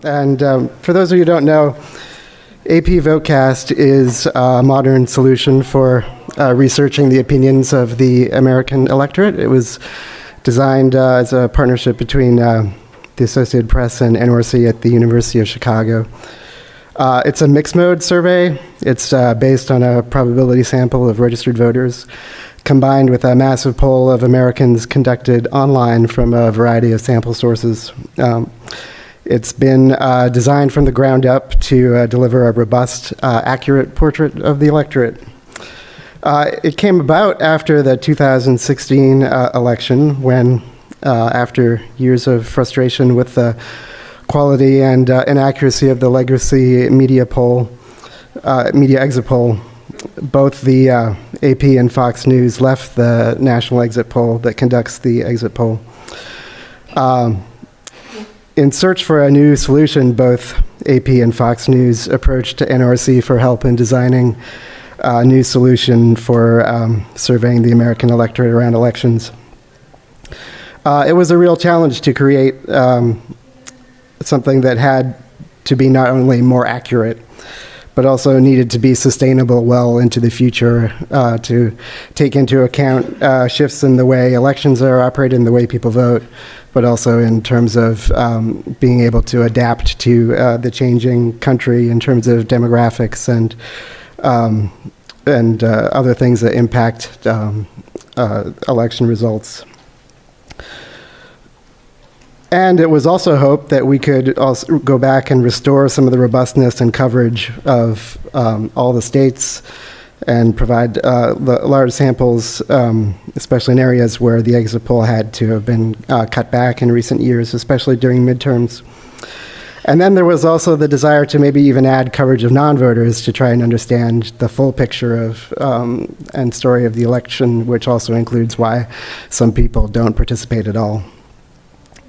And for those of you who don't know, AP VoteCast is a modern solution for researching the opinions of the American electorate. It was designed as a partnership between the Associated Press and NORC at the University of Chicago. It's a mixed mode survey. It's based on a probability sample of registered voters, combined with a massive poll of Americans conducted online from a variety of sample sources. It's been designed from the ground up to deliver a robust, accurate portrait of the electorate. It came about after the 2016 election when, after years of frustration with the quality and inaccuracy of the legacy media exit poll, both the AP and Fox News left the national exit poll that conducts the exit poll. In search for a new solution, both AP and Fox News approached NORC for help in designing a new solution for surveying the American electorate around elections. It was a real challenge to create something that had to be not only more accurate, but also needed to be sustainable well into the future, to take into account shifts in the way elections are operated and the way people vote, but also in terms of being able to adapt to the changing country in terms of demographics and other things that impact election results. And it was also hoped that we could also go back and restore some of the robustness and coverage of all the states and provide the large samples, especially in areas where the exit poll had to have been cut back in recent years, especially during midterms. And then there was also the desire to maybe even add coverage of non-voters to try and understand the full picture of and story of the election, which also includes why some people don't participate at all.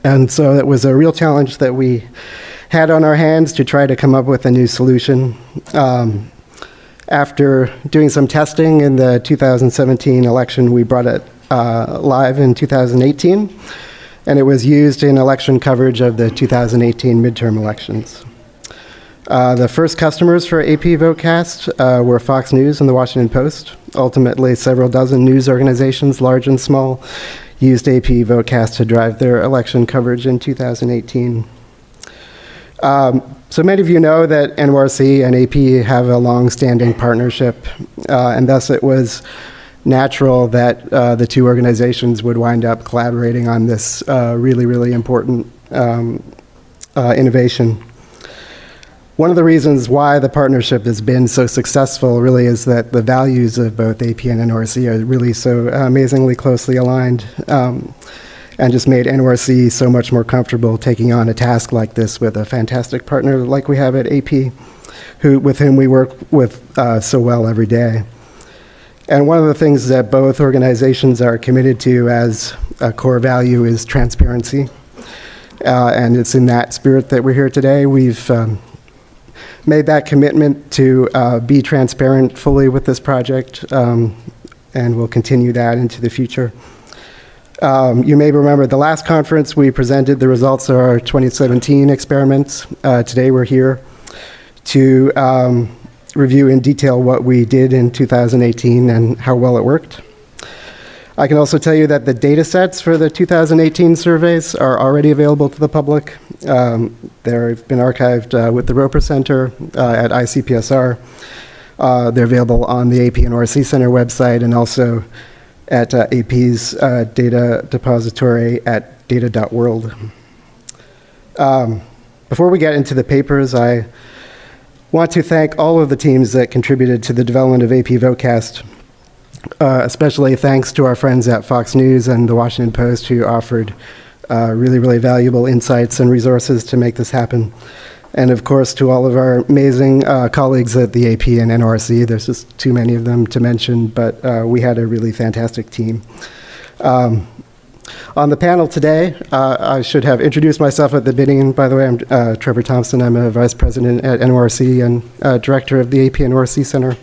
And so it was a real challenge that we had on our hands to try to come up with a new solution. After doing some testing in the 2017 election, we brought it live in 2018, and it was used in election coverage of the 2018 midterm elections. The first customers for AP VoteCast were Fox News and the Washington Post. Ultimately, several dozen news organizations, large and small, used AP VoteCast to drive their election coverage in 2018. So many of you know that NORC and AP have a long-standing partnership, and thus it was natural that the two organizations would wind up collaborating on this really, really important innovation. One of the reasons why the partnership has been so successful really is that the values of both AP and NORC are really so amazingly closely aligned, and just made NORC so much more comfortable taking on a task like this with a fantastic partner like we have at AP, with whom we work with so well every day. And one of the things that both organizations are committed to as a core value is transparency. And it's in that spirit that we're here today. We've made that commitment to be transparent fully with this project, and we'll continue that into the future. You may remember the last conference we presented the results of our 2017 experiments. Today we're here to review in detail what we did in 2018 and how well it worked. I can also tell you that the data sets for the 2018 surveys are already available to the public. They've been archived with the Roper Center at ICPSR. They're available on the AP and NORC Center website and also at AP's data depository at data.world. Before we get into the papers, I want to thank all of the teams that contributed to the development of AP VoteCast. Especially thanks to our friends at Fox News and the Washington Post who offered really, really valuable insights and resources to make this happen. And of course, to all of our amazing colleagues at the AP and NORC. There's just too many of them to mention, but we had a really fantastic team. On the panel today, I should have introduced myself at the beginning. By the way, I'm Trevor Thompson. I'm a vice president at NORC and director of the AP and NORC Center.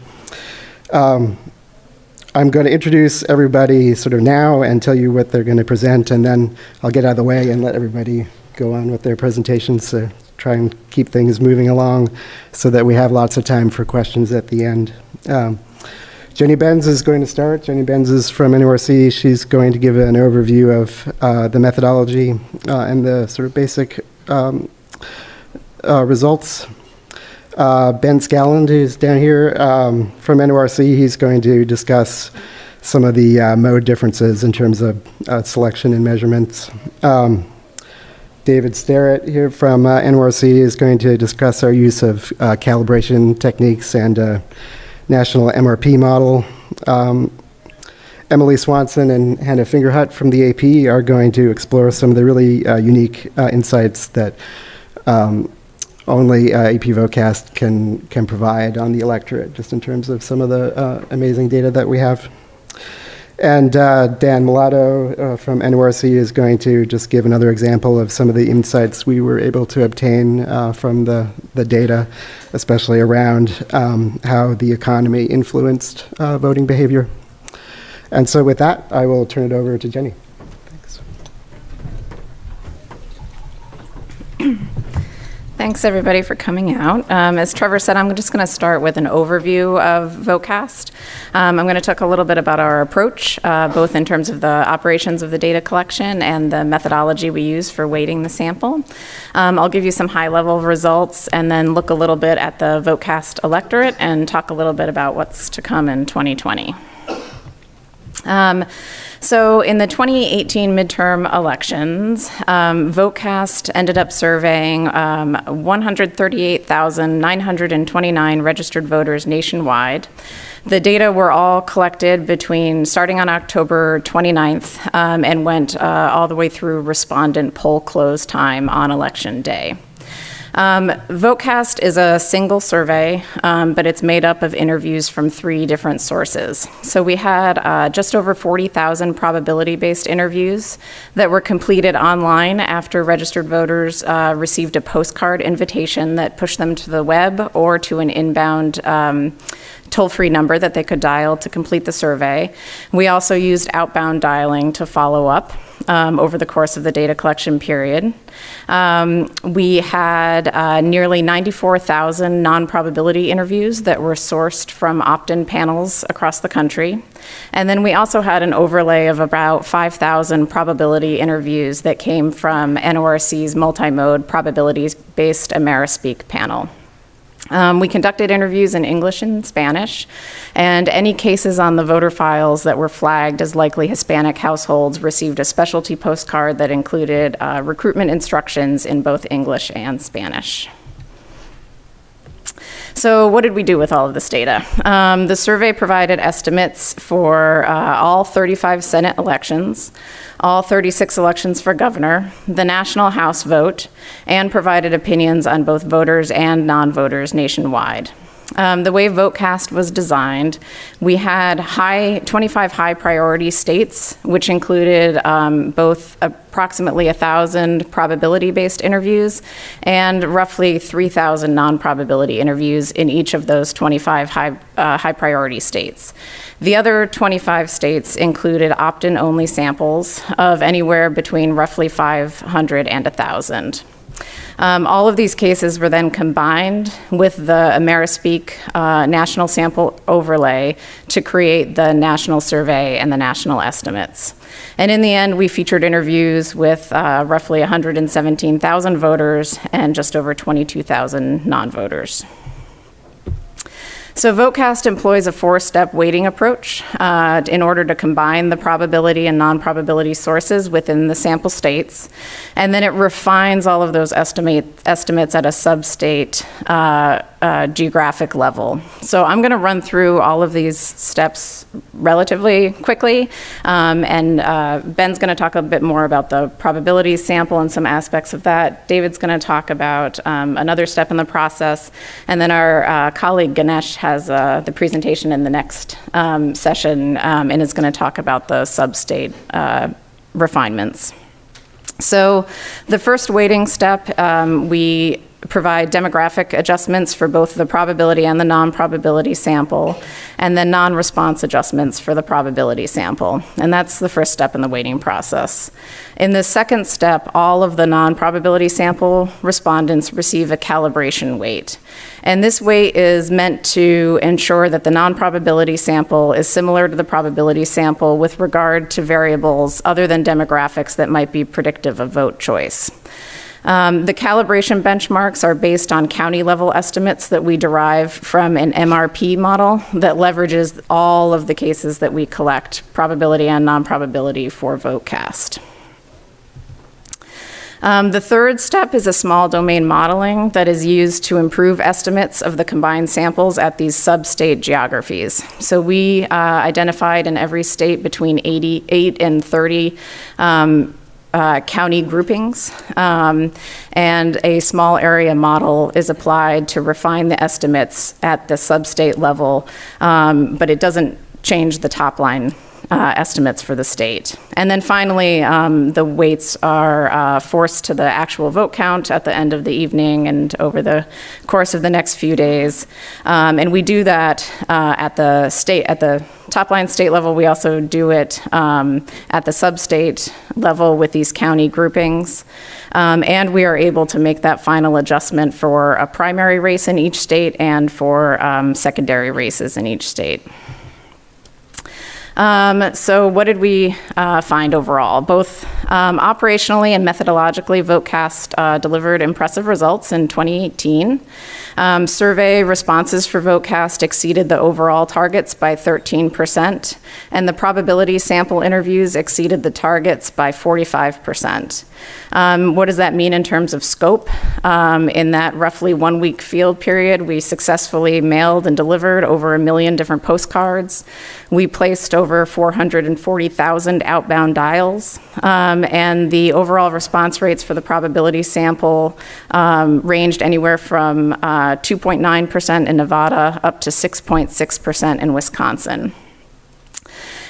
I'm going to introduce everybody sort of now and tell you what they're going to present, and then I'll get out of the way and let everybody go on with their presentations. So try and keep things moving along so that we have lots of time for questions at the end. Jenny Benz is going to start. Jenny Benz is from NORC. She's going to give an overview of the methodology and the sort of basic results. Ben Skalland, who's down here from NORC, he's going to discuss some of the mode differences in terms of selection and measurements. David Sterrett here from NORC is going to discuss our use of calibration techniques and National MRP Model. Emily Swanson and Hannah Fingerhut from the AP are going to explore some of the really unique insights that only AP VoteCast can provide on the electorate, just in terms of some of the amazing data that we have. And Dan Malato from NORC is going to just give another example of some of the insights we were able to obtain from the data, especially around how the economy influenced voting behavior. And so with that, I will turn it over to Jenny. Thanks. Thanks, everybody, for coming out. As Trevor said, I'm just going to start with an overview of VoteCast. I'm going to talk a little bit about our approach, both in terms of the operations of the data collection and the methodology we use for weighting the sample. I'll give you some high-level results and then look a little bit at the VoteCast Electorate and talk a little bit about what's to come in 2020. So in the 2018 midterm elections, VoteCast ended up surveying 138,929 registered voters nationwide. The data were all collected starting on October 29th and went all the way through respondent poll close time on election day. VoteCast is a single survey, but it's made up of interviews from 3 different sources. So we had just over 40,000 probability-based interviews that were completed online after registered voters received a postcard invitation that pushed them to the web or to an inbound toll-free number that they could dial to complete the survey. We also used outbound dialing to follow up over the course of the data collection period. We had nearly 94,000 non-probability interviews that were sourced from opt-in panels across the country. And then we also had an overlay of about 5,000 probability interviews that came from NORC's multi-mode probabilities-based AmeriSpeak panel. We conducted interviews in English and Spanish, and any cases on the voter files that were flagged as likely Hispanic households received a specialty postcard that included recruitment instructions in both English and Spanish. So what did we do with all of this data? The survey provided estimates for all 35 Senate elections, all 36 elections for governor, the national House vote, and provided opinions on both voters and non-voters nationwide. The way VoteCast was designed, we had 25 high priority states, which included both approximately 1,000 probability-based interviews and roughly 3,000 non-probability interviews in each of those 25 high priority states. The other 25 states included opt-in only samples of anywhere between roughly 500 and 1,000. All of these cases were then combined with the AmeriSpeak national sample overlay to create the national survey and the national estimates. And in the end, we featured interviews with roughly 117,000 voters and just over 22,000 non-voters. So VoteCast employs a 4-step weighting approach in order to combine the probability and non-probability sources within the sample states. And then it refines all of those estimates at a sub-state geographic level. So I'm going to run through all of these steps relatively quickly. And Ben's going to talk a bit more about the probability sample and some aspects of that. David's going to talk about another step in the process. And then our colleague Ganesh has the presentation in the next session and is going to talk about the sub-state refinements. So the first weighting step, we provide demographic adjustments for both the probability and the non-probability sample, and then non-response adjustments for the probability sample. And that's the first step in the weighting process. In the second step, all of the non-probability sample respondents receive a calibration weight. And this weight is meant to ensure that the non-probability sample is similar to the probability sample with regard to variables other than demographics that might be predictive of vote choice. The calibration benchmarks are based on county-level estimates that we derive from an MRP model that leverages all of the cases that we collect, probability and non-probability, for VoteCast. The third step is a small domain modeling that is used to improve estimates of the combined samples at these sub-state geographies. So we identified in every state between 88 and 30 county groupings, and a small area model is applied to refine the estimates at the sub-state level, but it doesn't change the top line estimates for the state. And then finally, the weights are forced to the actual vote count at the end of the evening and over the course of the next few days. And we do that at the top line state level. We also do it at the sub-state level with these county groupings. And we are able to make that final adjustment for a primary race in each state and for secondary races in each state. So what did we find overall? Both operationally and methodologically, VoteCast delivered impressive results in 2018. Survey responses for VoteCast exceeded the overall targets by 13%, and the probability sample interviews exceeded the targets by 45%. What does that mean in terms of scope? In that roughly 1 week field period, we successfully mailed and delivered over 1 million different postcards. We placed over 440,000 outbound dials, and the overall response rates for the probability sample ranged anywhere from 2.9% in Nevada up to 6.6% in Wisconsin.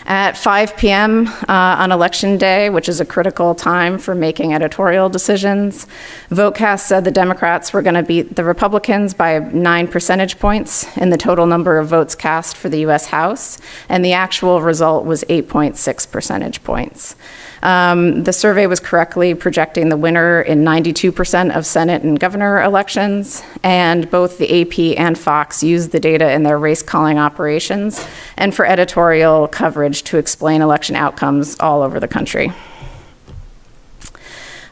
At 5 p.m. On Election Day, which is a critical time for making editorial decisions, VoteCast said the Democrats were going to beat the Republicans by 9 percentage points in the total number of votes cast for the U.S. House, and the actual result was 8.6 percentage points. The survey was correctly projecting the winner in 92% of Senate and governor elections, and both the AP and Fox used the data in their race calling operations and for editorial coverage to explain election outcomes all over the country.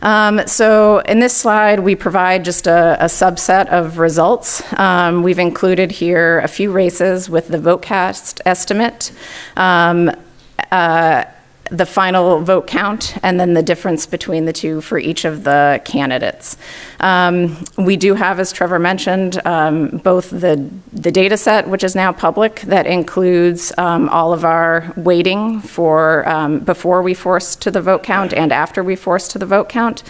So in this slide, we provide just a subset of results. We've included here a few races with the VoteCast estimate, the final vote count, and then the difference between the two for each of the candidates. We do have, as Trevor mentioned, both the data set, which is now public, that includes all of our weighting for before we force to the vote count and after we force to the vote count.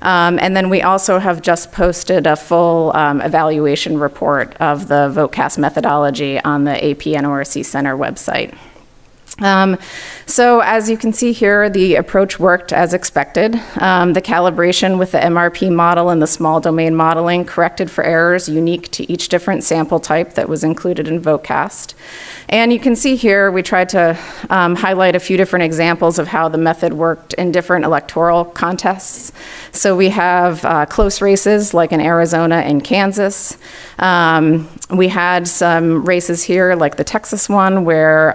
And then we also have just posted a full evaluation report of the VoteCast methodology on the AP NORC Center website. So as you can see here, the approach worked as expected. The calibration with the MRP model and the small domain modeling corrected for errors unique to each different sample type that was included in VoteCast. And you can see here, we tried to highlight a few different examples of how the method worked in different electoral contests. So we have close races like in Arizona and Kansas. We had some races here like the Texas one where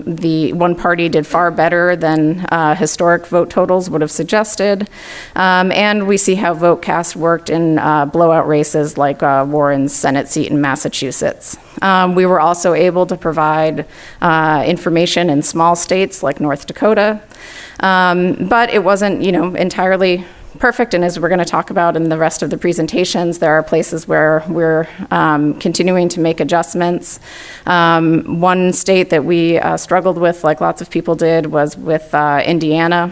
the one party did far better than historic vote totals would have suggested. And we see how VoteCast worked in blowout races like Warren's Senate seat in Massachusetts. We were also able to provide information in small states like North Dakota, but it wasn't, entirely perfect. And as we're going to talk about in the rest of the presentations, there are places where we're continuing to make adjustments. One state that we struggled with, like lots of people did, was with Indiana,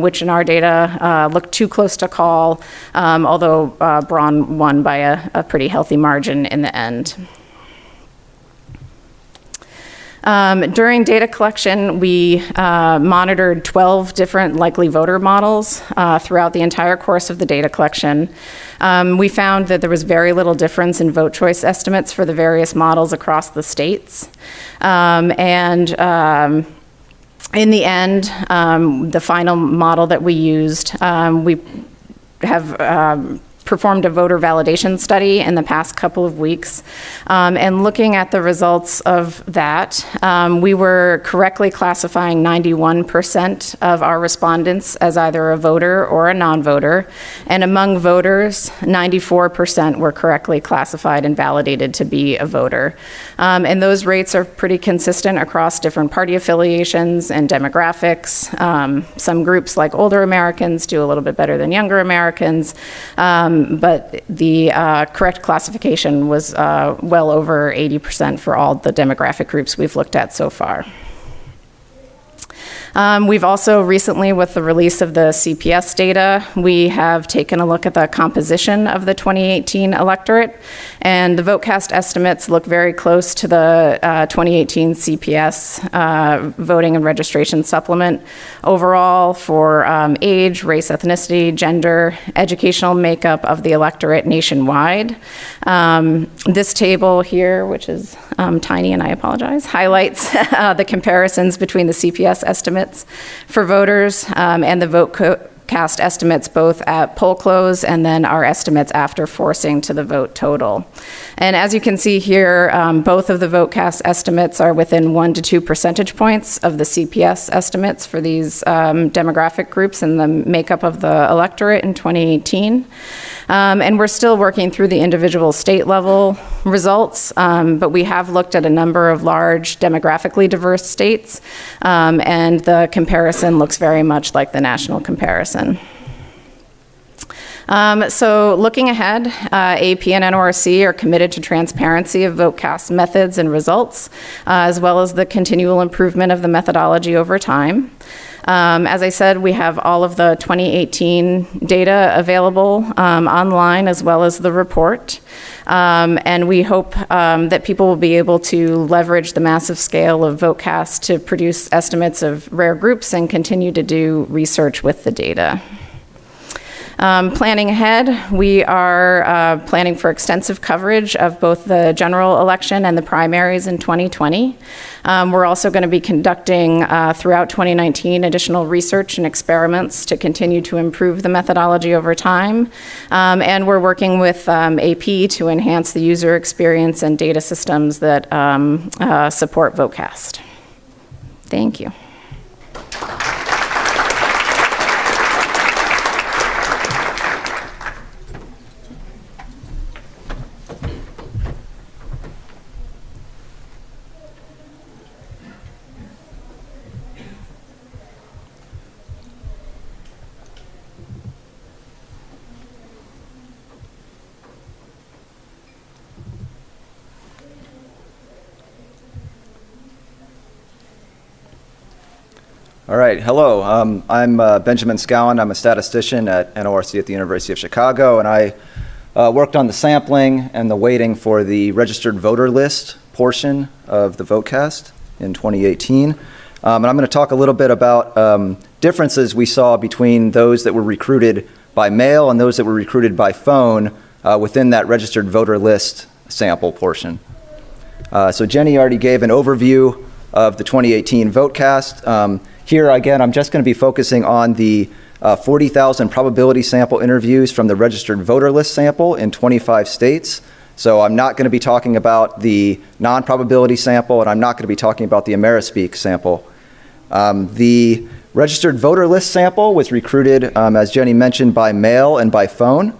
which in our data looked too close to call, although Braun won by a pretty healthy margin in the end. During data collection, we monitored 12 different likely voter models throughout the entire course of the data collection. We found that there was very little difference in vote choice estimates for the various models across the states. In the end, the final model that we used, we have performed a voter validation study in the past couple of weeks. And looking at the results of that, we were correctly classifying 91% of our respondents as either a voter or a non-voter. And among voters, 94% were correctly classified and validated to be a voter. And those rates are pretty consistent across different party affiliations and demographics. Some groups like older Americans do a little bit better than younger Americans. But the correct classification was well over 80% for all the demographic groups we've looked at so far. We've also recently, with the release of the CPS data, we have taken a look at the composition of the 2018 electorate, and the VoteCast estimates look very close to the 2018 CPS voting and registration supplement. Overall, for age, race, ethnicity, gender, educational makeup of the electorate nationwide. This table here, which is tiny and I apologize, highlights the comparisons between the CPS estimates for voters and the VoteCast estimates both at poll close and then our estimates after forcing to the vote total. And as you can see here, both of the VoteCast estimates are within 1 to 2 percentage points of the CPS estimates for these demographic groups and the makeup of the electorate in 2018. And we're still working through the individual state level results, but we have looked at a number of large demographically diverse states, and the comparison looks very much like the national comparison. So looking ahead, AP and NORC are committed to transparency of VoteCast methods and results, as well as the continual improvement of the methodology over time. As I said, we have all of the 2018 data available online, as well as the report. And we hope that people will be able to leverage the massive scale of VoteCast to produce estimates of rare groups and continue to do research with the data. Planning ahead, we are planning for extensive coverage of both the general election and the primaries in 2020. We're also going to be conducting throughout 2019 additional research and experiments to continue to improve the methodology over time. And we're working with AP to enhance the user experience and data systems that support VoteCast. Thank you. All right, hello. I'm Benjamin Skalland. I'm a statistician at NORC at the University of Chicago, and I worked on the sampling and the weighting for the registered voter list portion of the VoteCast in 2018. And I'm going to talk a little bit about differences we saw between those that were recruited by mail and those that were recruited by phone within that registered voter list sample portion. So Jenny already gave an overview of the 2018 VoteCast. Here again, I'm just going to be focusing on the 40,000 probability sample interviews from the registered voter list sample in 25 states. So I'm not going to be talking about the non-probability sample, and I'm not going to be talking about the AmeriSpeak sample. The registered voter list sample was recruited, as Jenny mentioned, by mail and by phone.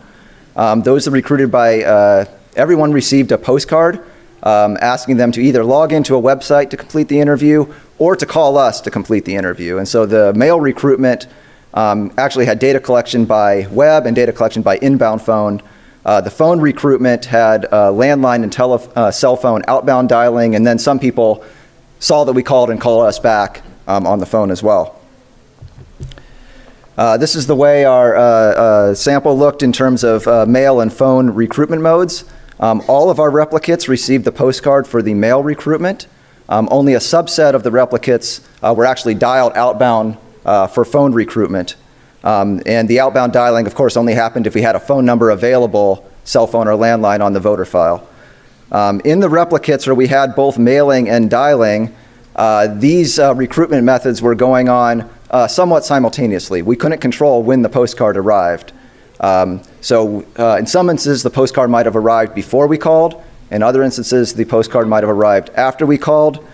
Those that recruited by, everyone received a postcard asking them to either log into a website to complete the interview or to call us to complete the interview. And so the mail recruitment actually had data collection by web and data collection by inbound phone. The phone recruitment had landline and cell phone outbound dialing, and then some people saw that we called and called us back on the phone as well. This is the way our sample looked in terms of mail and phone recruitment modes. All of our replicates received the postcard for the mail recruitment. only a subset of the replicates were actually dialed outbound for phone recruitment. And the outbound dialing, of course, only happened if we had a phone number available, cell phone or landline, on the voter file. In the replicates where we had both mailing and dialing, these recruitment methods were going on somewhat simultaneously. We couldn't control when the postcard arrived. So in some instances, the postcard might have arrived before we called. In other instances, the postcard might have arrived after we called.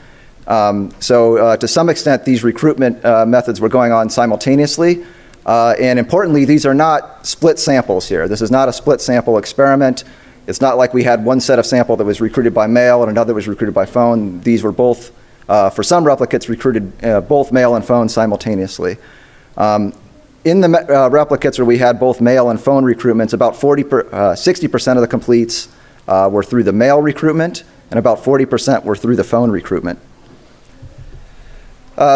So to some extent, these recruitment methods were going on simultaneously. And importantly, these are not split samples here. This is not a split sample experiment. It's not like we had one set of sample that was recruited by mail and another was recruited by phone. These were both, for some replicates, recruited both mail and phone simultaneously. In the replicates where we had both mail and phone recruitments, about 60% of the completes were through the mail recruitment, and about 40% were through the phone recruitment.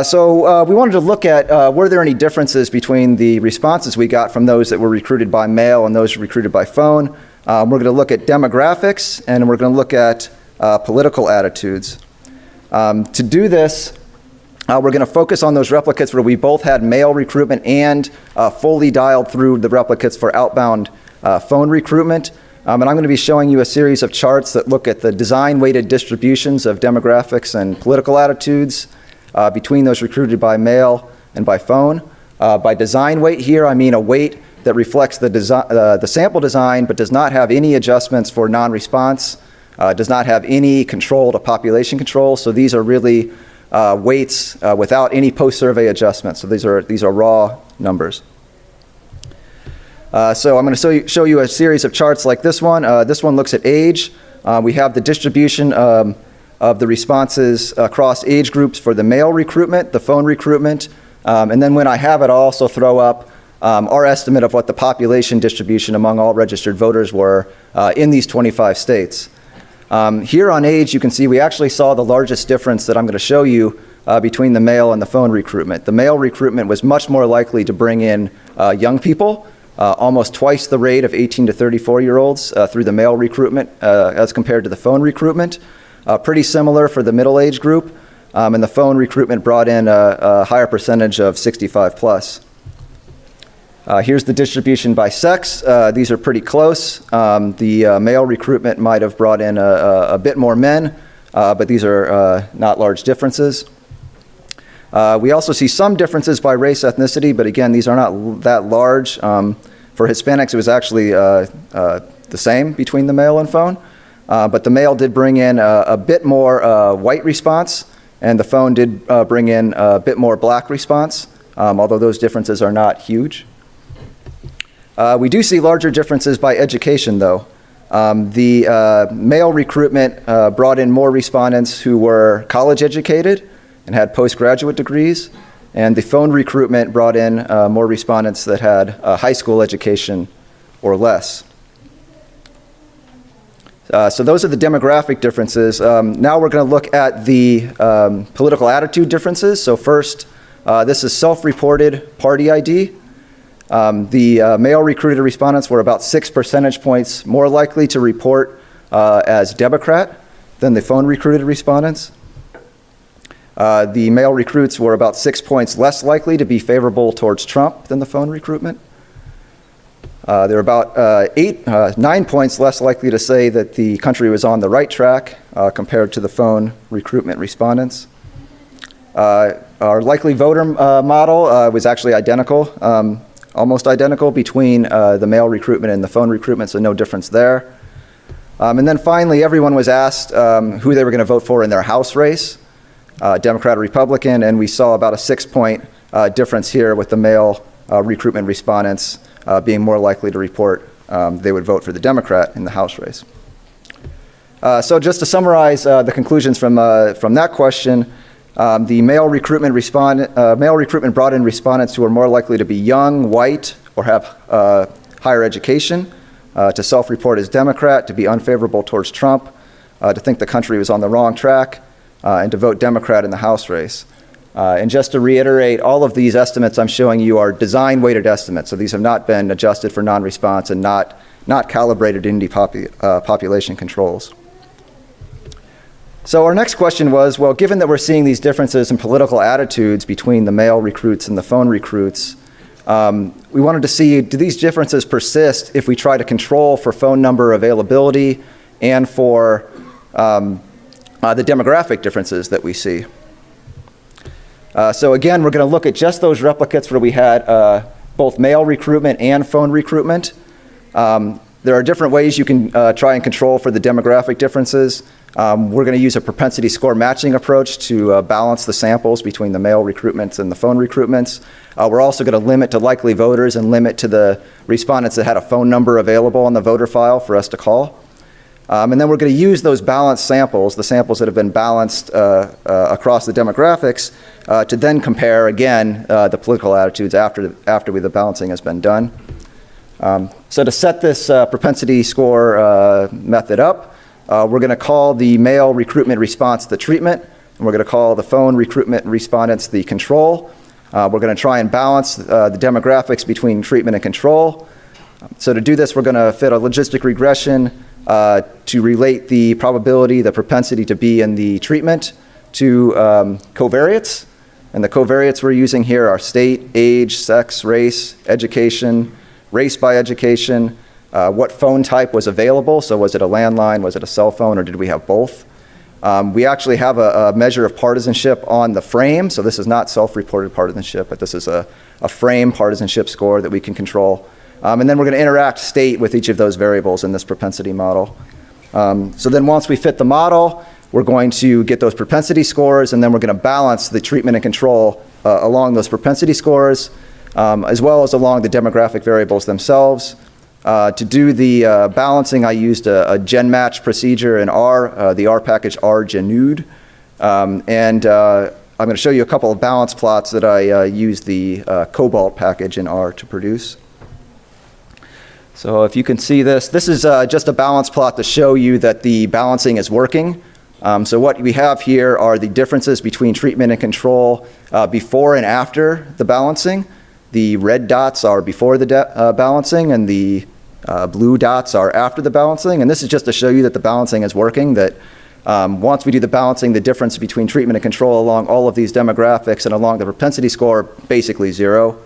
So we wanted to look at were there any differences between the responses we got from those that were recruited by mail and those recruited by phone. We're going to look at demographics, and we're going to look at political attitudes. To do this, we're going to focus on those replicates where we both had mail recruitment and fully dialed through the replicates for outbound phone recruitment. And I'm going to be showing you a series of charts that look at the design-weighted distributions of demographics and political attitudes between those recruited by mail and by phone. By design weight here, I mean a weight that reflects the sample design but does not have any adjustments for non-response, does not have any control to population control. So these are really weights without any post-survey adjustments. So these are raw numbers. So I'm going to show you a series of charts like this one. This one looks at age. We have the distribution of the responses across age groups for the mail recruitment, the phone recruitment, and then when I have it, I'll also throw up our estimate of what the population distribution among all registered voters were in these 25 states. Here on age, you can see we actually saw the largest difference that I'm going to show you between the mail and the phone recruitment. The mail recruitment was much more likely to bring in young people, almost twice the rate of 18 to 34-year-olds through the mail recruitment as compared to the phone recruitment. Pretty similar for the middle age group, and the phone recruitment brought in a higher percentage of 65 plus. Here's the distribution by sex. These are pretty close. The male recruitment might have brought in a bit more men, but these are not large differences. We also see some differences by race, ethnicity, but again, these are not that large. For Hispanics, it was actually the same between the mail and phone. But the mail did bring in a bit more white response, and the phone did bring in a bit more black response, although those differences are not huge. We do see larger differences by education, though. The mail recruitment brought in more respondents who were college educated and had postgraduate degrees, and the phone recruitment brought in more respondents that had high school education or less. So those are the demographic differences. Now we're going to look at the political attitude differences. So first, this is self-reported party ID. The male recruited respondents were about 6 percentage points more likely to report as Democrat than the phone recruited respondents. The male recruits were about 6 points less likely to be favorable towards Trump than the phone recruitment. They were about 9 points less likely to say that the country was on the right track compared to the phone recruitment respondents. Our likely voter model was actually identical, almost identical between the mail recruitment and the phone recruitment, so no difference there. And then finally, everyone was asked who they were going to vote for in their House race, Democrat or Republican, and we saw about a 6-point difference here with the mail recruitment respondents being more likely to report they would vote for the Democrat in the House race. So just to summarize the conclusions from that question, the male recruitment brought in respondents who were more likely to be young, white, or have higher education, to self-report as Democrat, to be unfavorable towards Trump, to think the country was on the wrong track, and to vote Democrat in the House race. And just to reiterate, all of these estimates I'm showing you are design-weighted estimates, so these have not been adjusted for non-response and not calibrated into population controls. So our next question was, well, given that we're seeing these differences in political attitudes between the mail recruits and the phone recruits, we wanted to see, do these differences persist if we try to control for phone number availability and for the demographic differences that we see? So again, we're going to look at just those replicates where we had both mail recruitment and phone recruitment. There are different ways you can try and control for the demographic differences. We're going to use a propensity score matching approach to balance the samples between the mail recruitments and the phone recruitments. We're also going to limit to likely voters and limit to the respondents that had a phone number available on the voter file for us to call. And then we're going to use those balanced samples, the samples that have been balanced across the demographics, to then compare again the political attitudes after the balancing has been done. So to set this propensity score method up, we're going to call the mail recruitment response the treatment, and we're going to call the phone recruitment respondents the control. We're going to try and balance the demographics between treatment and control. So to do this, we're going to fit a logistic regression to relate the probability, the propensity to be in the treatment to covariates. And the covariates we're using here are state, age, sex, race, education, race by education, what phone type was available. So was it a landline, was it a cell phone, or did we have both? We actually have a measure of partisanship on the frame. So this is not self-reported partisanship, but this is a frame partisanship score that we can control. And then we're going to interact state with each of those variables in this propensity model. So then once we fit the model, we're going to get those propensity scores, and then we're going to balance the treatment and control along those propensity scores, as well as along the demographic variables themselves. To do the balancing, I used a GenMatch procedure in R, the R package RGenud. And I'm going to show you a couple of balance plots that I used the Cobalt package in R to produce. So if you can see this, this is just a balance plot to show you that the balancing is working. So what we have here are the differences between treatment and control before and after the balancing. The red dots are before the balancing, and the blue dots are after the balancing. And this is just to show you that the balancing is working, that once we do the balancing, the difference between treatment and control along all of these demographics and along the propensity score, basically zero.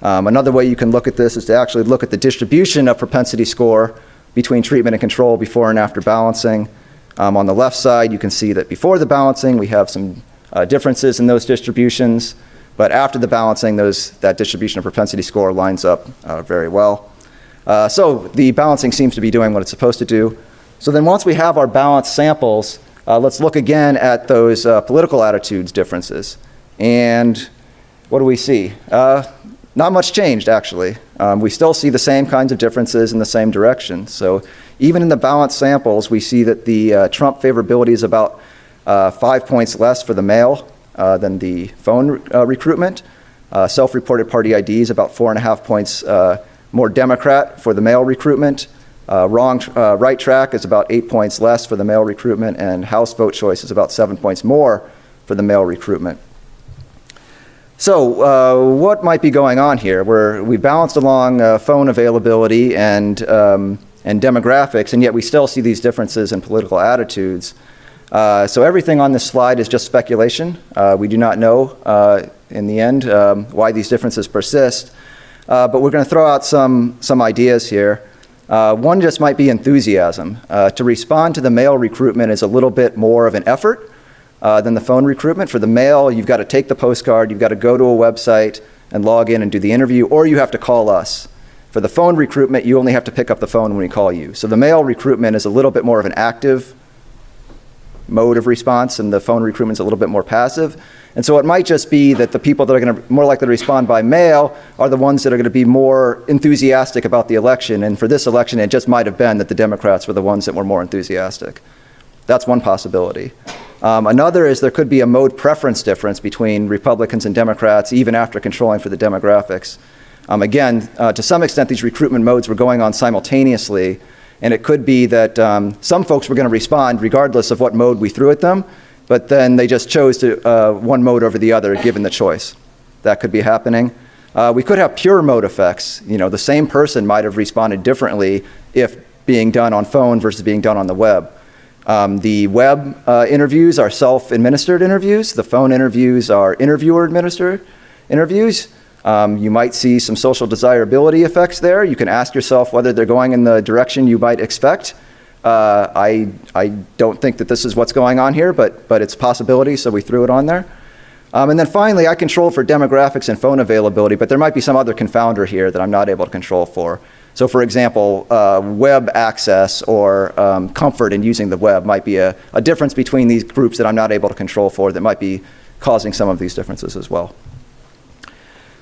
Another way you can look at this is to actually look at the distribution of propensity score between treatment and control before and after balancing. On the left side, you can see that before the balancing, we have some differences in those distributions, but after the balancing, that distribution of propensity score lines up very well. So the balancing seems to be doing what it's supposed to do. So then once we have our balanced samples, let's look again at those political attitudes differences. And what do we see? Not much changed, actually. We still see the same kinds of differences in the same direction. So even in the balanced samples, we see that the Trump favorability is about 5 points less for the mail than the phone recruitment. Self-reported party ID is about 4.5 points more Democrat for the mail recruitment. Right track is about 8 points less for the mail recruitment, and House vote choice is about 7 points more for the mail recruitment. So what might be going on here? We balanced along phone availability and demographics, and yet we still see these differences in political attitudes. So everything on this slide is just speculation. We do not know in the end why these differences persist, but we're going to throw out some ideas here. One just might be enthusiasm. To respond to the mail recruitment is a little bit more of an effort than the phone recruitment. For the mail, you've got to take the postcard, you've got to go to a website and log in and do the interview, or you have to call us. For the phone recruitment, you only have to pick up the phone when we call you. So the mail recruitment is a little bit more of an active mode of response, and the phone recruitment is a little bit more passive. And so it might just be that the people that are going to more likely to respond by mail are the ones that are going to be more enthusiastic about the election. And for this election, it just might have been that the Democrats were the ones that were more enthusiastic. That's one possibility. Another is there could be a mode preference difference between Republicans and Democrats, even after controlling for the demographics. Again, to some extent, these recruitment modes were going on simultaneously, and it could be that some folks were going to respond regardless of what mode we threw at them, but then they just chose to one mode over the other, given the choice. That could be happening. We could have pure mode effects. You know, the same person might have responded differently if being done on phone versus being done on the web. The web interviews are self-administered interviews. The phone interviews are interviewer-administered interviews. You might see some social desirability effects there. You can ask yourself whether they're going in the direction you might expect. I don't think that this is what's going on here, but it's a possibility, so we threw it on there. And then finally, I control for demographics and phone availability, but there might be some other confounder here that I'm not able to control for. So for example, web access or comfort in using the web might be a difference between these groups that I'm not able to control for that might be causing some of these differences as well.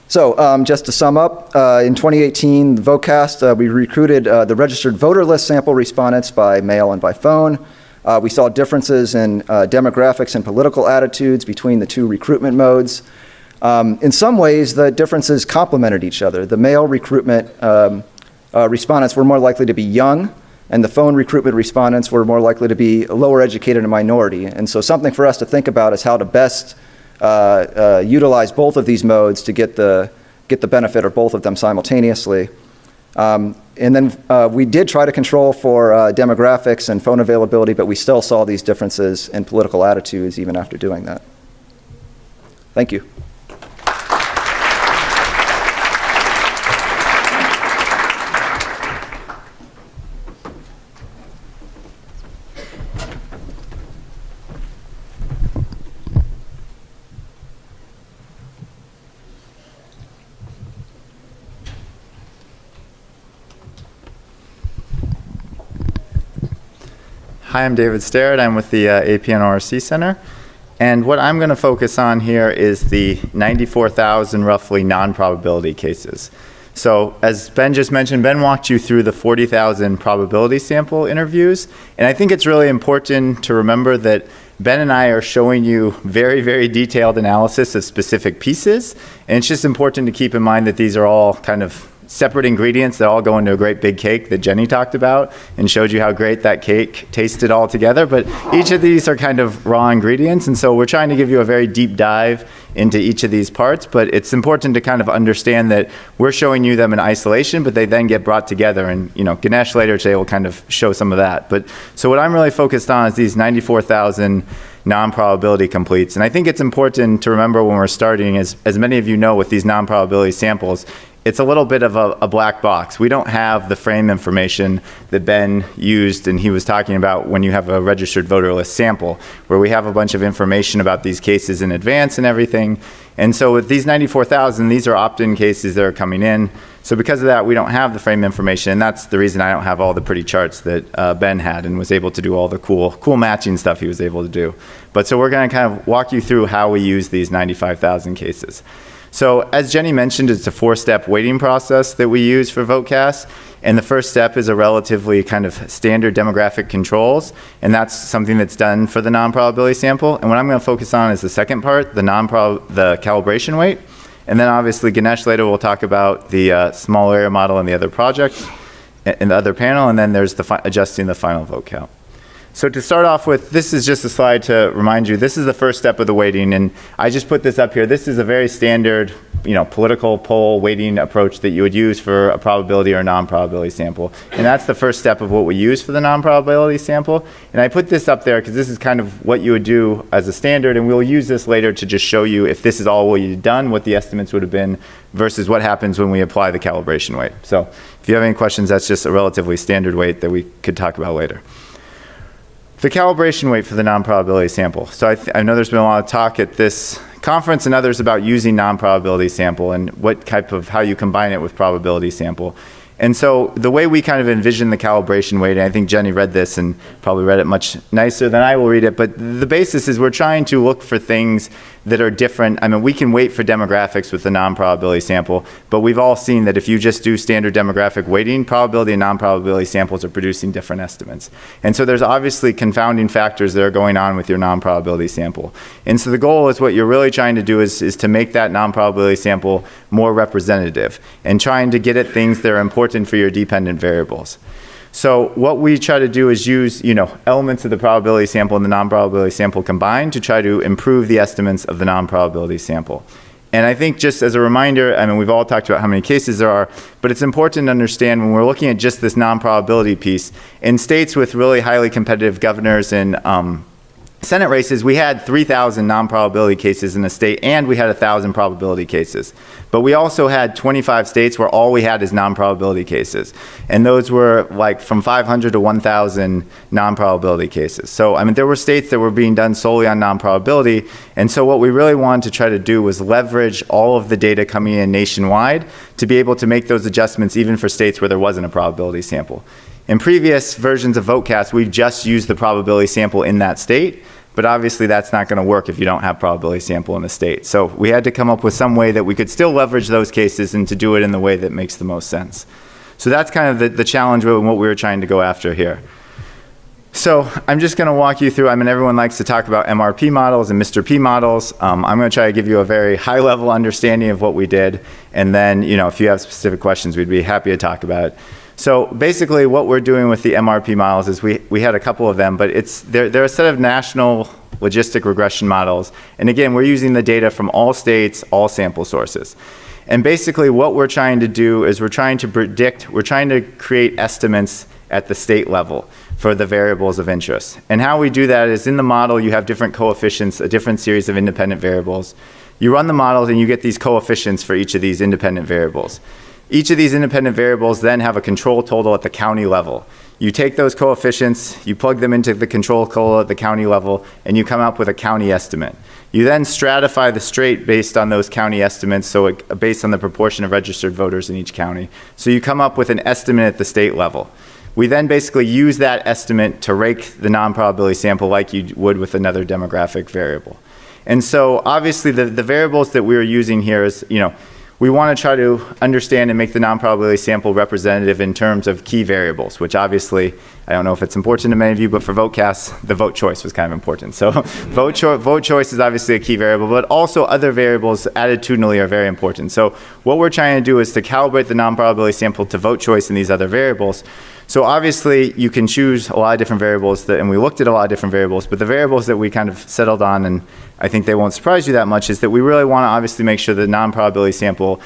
So just to sum up, in 2018, the VoteCast, we recruited the registered voter list sample respondents by mail and by phone. We saw differences in demographics and political attitudes between the two recruitment modes. In some ways, the differences complemented each other. The mail recruitment respondents were more likely to be young, and the phone recruitment respondents were more likely to be lower educated and minority. And so something for us to think about is how to best utilize both of these modes to get the benefit of both of them simultaneously. And then we did try to control for demographics and phone availability, but we still saw these differences in political attitudes even after doing that. Thank you. Hi, I'm David Sterrett. I'm with the AP NORC Center. And what I'm going to focus on here is the 94,000 roughly non-probability cases. So as Ben just mentioned, Ben walked you through the 40,000 probability sample interviews. And I think it's really important to remember that Ben and I are showing you very, very detailed analysis of specific pieces. And it's just important to keep in mind that these are all kind of separate ingredients that all go into a great big cake that Jenny talked about and showed you how great that cake tasted all together. But each of these are kind of raw ingredients, and so we're trying to give you a very deep dive into each of these parts, but it's important to kind of understand that we're showing you them in isolation, but they then get brought together, and Ganesh later today will kind of show some of that. But so what I'm really focused on is these 94,000 non-probability completes, and I think it's important to remember when we're starting, as many of you know with these non-probability samples, it's a little bit of a black box. We don't have the frame information that Ben used and he was talking about when you have a registered voter list sample, where we have a bunch of information about these cases in advance and everything. And so with these 94,000, these are opt-in cases that are coming in. So because of that, we don't have the frame information, and that's the reason I don't have all the pretty charts that Ben had and was able to do all the cool matching stuff he was able to do. But so we're gonna kind of walk you through how we use these 95,000 cases. So as Jenny mentioned, it's a 4-step weighting process that we use for VoteCast. And the first step is a relatively kind of standard demographic controls. And that's something that's done for the non-probability sample. And what I'm going to focus on is the second part, the calibration weight. And then obviously Ganesh later will talk about the small area model and the other project in the other panel. And then there's adjusting the final vote count. So to start off with, this is just a slide to remind you, this is the first step of the weighting, and I just put this up here. This is a very standard, political poll weighting approach that you would use for a probability or non-probability sample. And that's the first step of what we use for the non-probability sample. And I put this up there because this is kind of what you would do as a standard, and we'll use this later to just show you if this is all what you've done, what the estimates would have been versus what happens when we apply the calibration weight. So if you have any questions, that's just a relatively standard weight that we could talk about later. The calibration weight for the non-probability sample. So I know there's been a lot of talk at this conference and others about using non-probability sample and how you combine it with probability sample. And so the way we kind of envision the calibration weight, and I think Jenny read this and probably read it much nicer than I will read it, but the basis is we're trying to look for things that are different. I mean, we can weight for demographics with the non-probability sample, but we've all seen that if you just do standard demographic weighting, probability and non-probability samples are producing different estimates. And so there's obviously confounding factors that are going on with your non-probability sample. And so the goal is what you're really trying to do is to make that non-probability sample more representative and trying to get at things that are important for your dependent variables. So what we try to do is use, elements of the probability sample and the non-probability sample combined to try to improve the estimates of the non-probability sample. And I think just as a reminder, I mean, we've all talked about how many cases there are, but it's important to understand when we're looking at just this non-probability piece, in states with really highly competitive governors and Senate races, we had 3,000 non-probability cases in a state, and we had 1,000 probability cases. But we also had 25 states where all we had is non-probability cases. And those were like from 500 to 1,000 non-probability cases. So, I mean, there were states that were being done solely on non-probability. And so what we really wanted to try to do was leverage all of the data coming in nationwide to be able to make those adjustments even for states where there wasn't a probability sample. In previous versions of VoteCast, we've just used the probability sample in that state, but obviously that's not going to work if you don't have probability sample in a state. So we had to come up with some way that we could still leverage those cases and to do it in the way that makes the most sense. So that's kind of the challenge with what we were trying to go after here. So I'm just going to walk you through, I mean, everyone likes to talk about MRP models and Mr. P models. I'm going to try to give you a very high level understanding of what we did. And then, you know, if you have specific questions, we'd be happy to talk about it. So basically what we're doing with the MRP models is we had a couple of them, but they're a set of national logistic regression models. And again, we're using the data from all states, all sample sources. And basically what we're trying to do is we're trying to create estimates at the state level for the variables of interest. And how we do that is in the model you have different coefficients, a different series of independent variables. You run the models and you get these coefficients for each of these independent variables. Each of these independent variables then have a control total at the county level. You take those coefficients, you plug them into the control total at the county level, and you come up with a county estimate. You then stratify the state based on those county estimates, so based on the proportion of registered voters in each county. So you come up with an estimate at the state level. We then basically use that estimate to rake the non-probability sample like you would with another demographic variable. And so obviously the variables that we're using here is, you know, we want to try to understand and make the non-probability sample representative in terms of key variables, which obviously, I don't know if it's important to many of you, but for VoteCast, the vote choice was kind of important. So vote choice is obviously a key variable, but also other variables attitudinally are very important. So what we're trying to do is to calibrate the non-probability sample to vote choice in these other variables. So obviously you can choose a lot of different variables and we looked at a lot of different variables, but the variables that we kind of settled on, and I think they won't surprise you that much, is that we really want to obviously make sure the non-probability sample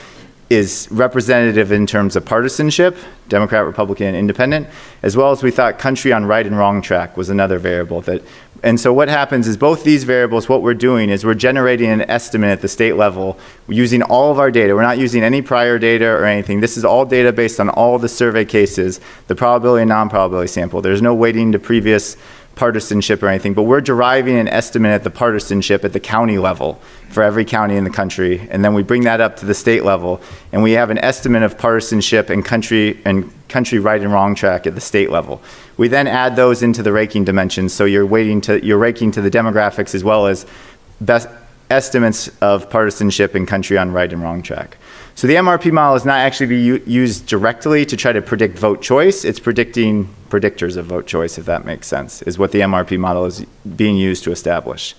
is representative in terms of partisanship, Democrat, Republican, Independent, as well as we thought country on right and wrong track was another variable that. And so what happens is both these variables, what we're doing is we're generating an estimate at the state level using all of our data. We're not using any prior data or anything. This is all data based on all the survey cases, the probability and non-probability sample. There's no weighting to previous partisanship or anything, but we're deriving an estimate at the partisanship at the county level for every county in the country, and then we bring that up to the state level, and we have an estimate of partisanship and country right and wrong track at the state level. We then add those into the raking dimensions, so you're raking to the demographics as well as best estimates of partisanship and country on right and wrong track. So the MRP model is not actually used directly to try to predict vote choice. It's predicting predictors of vote choice, if that makes sense, is what the MRP model is being used to establish.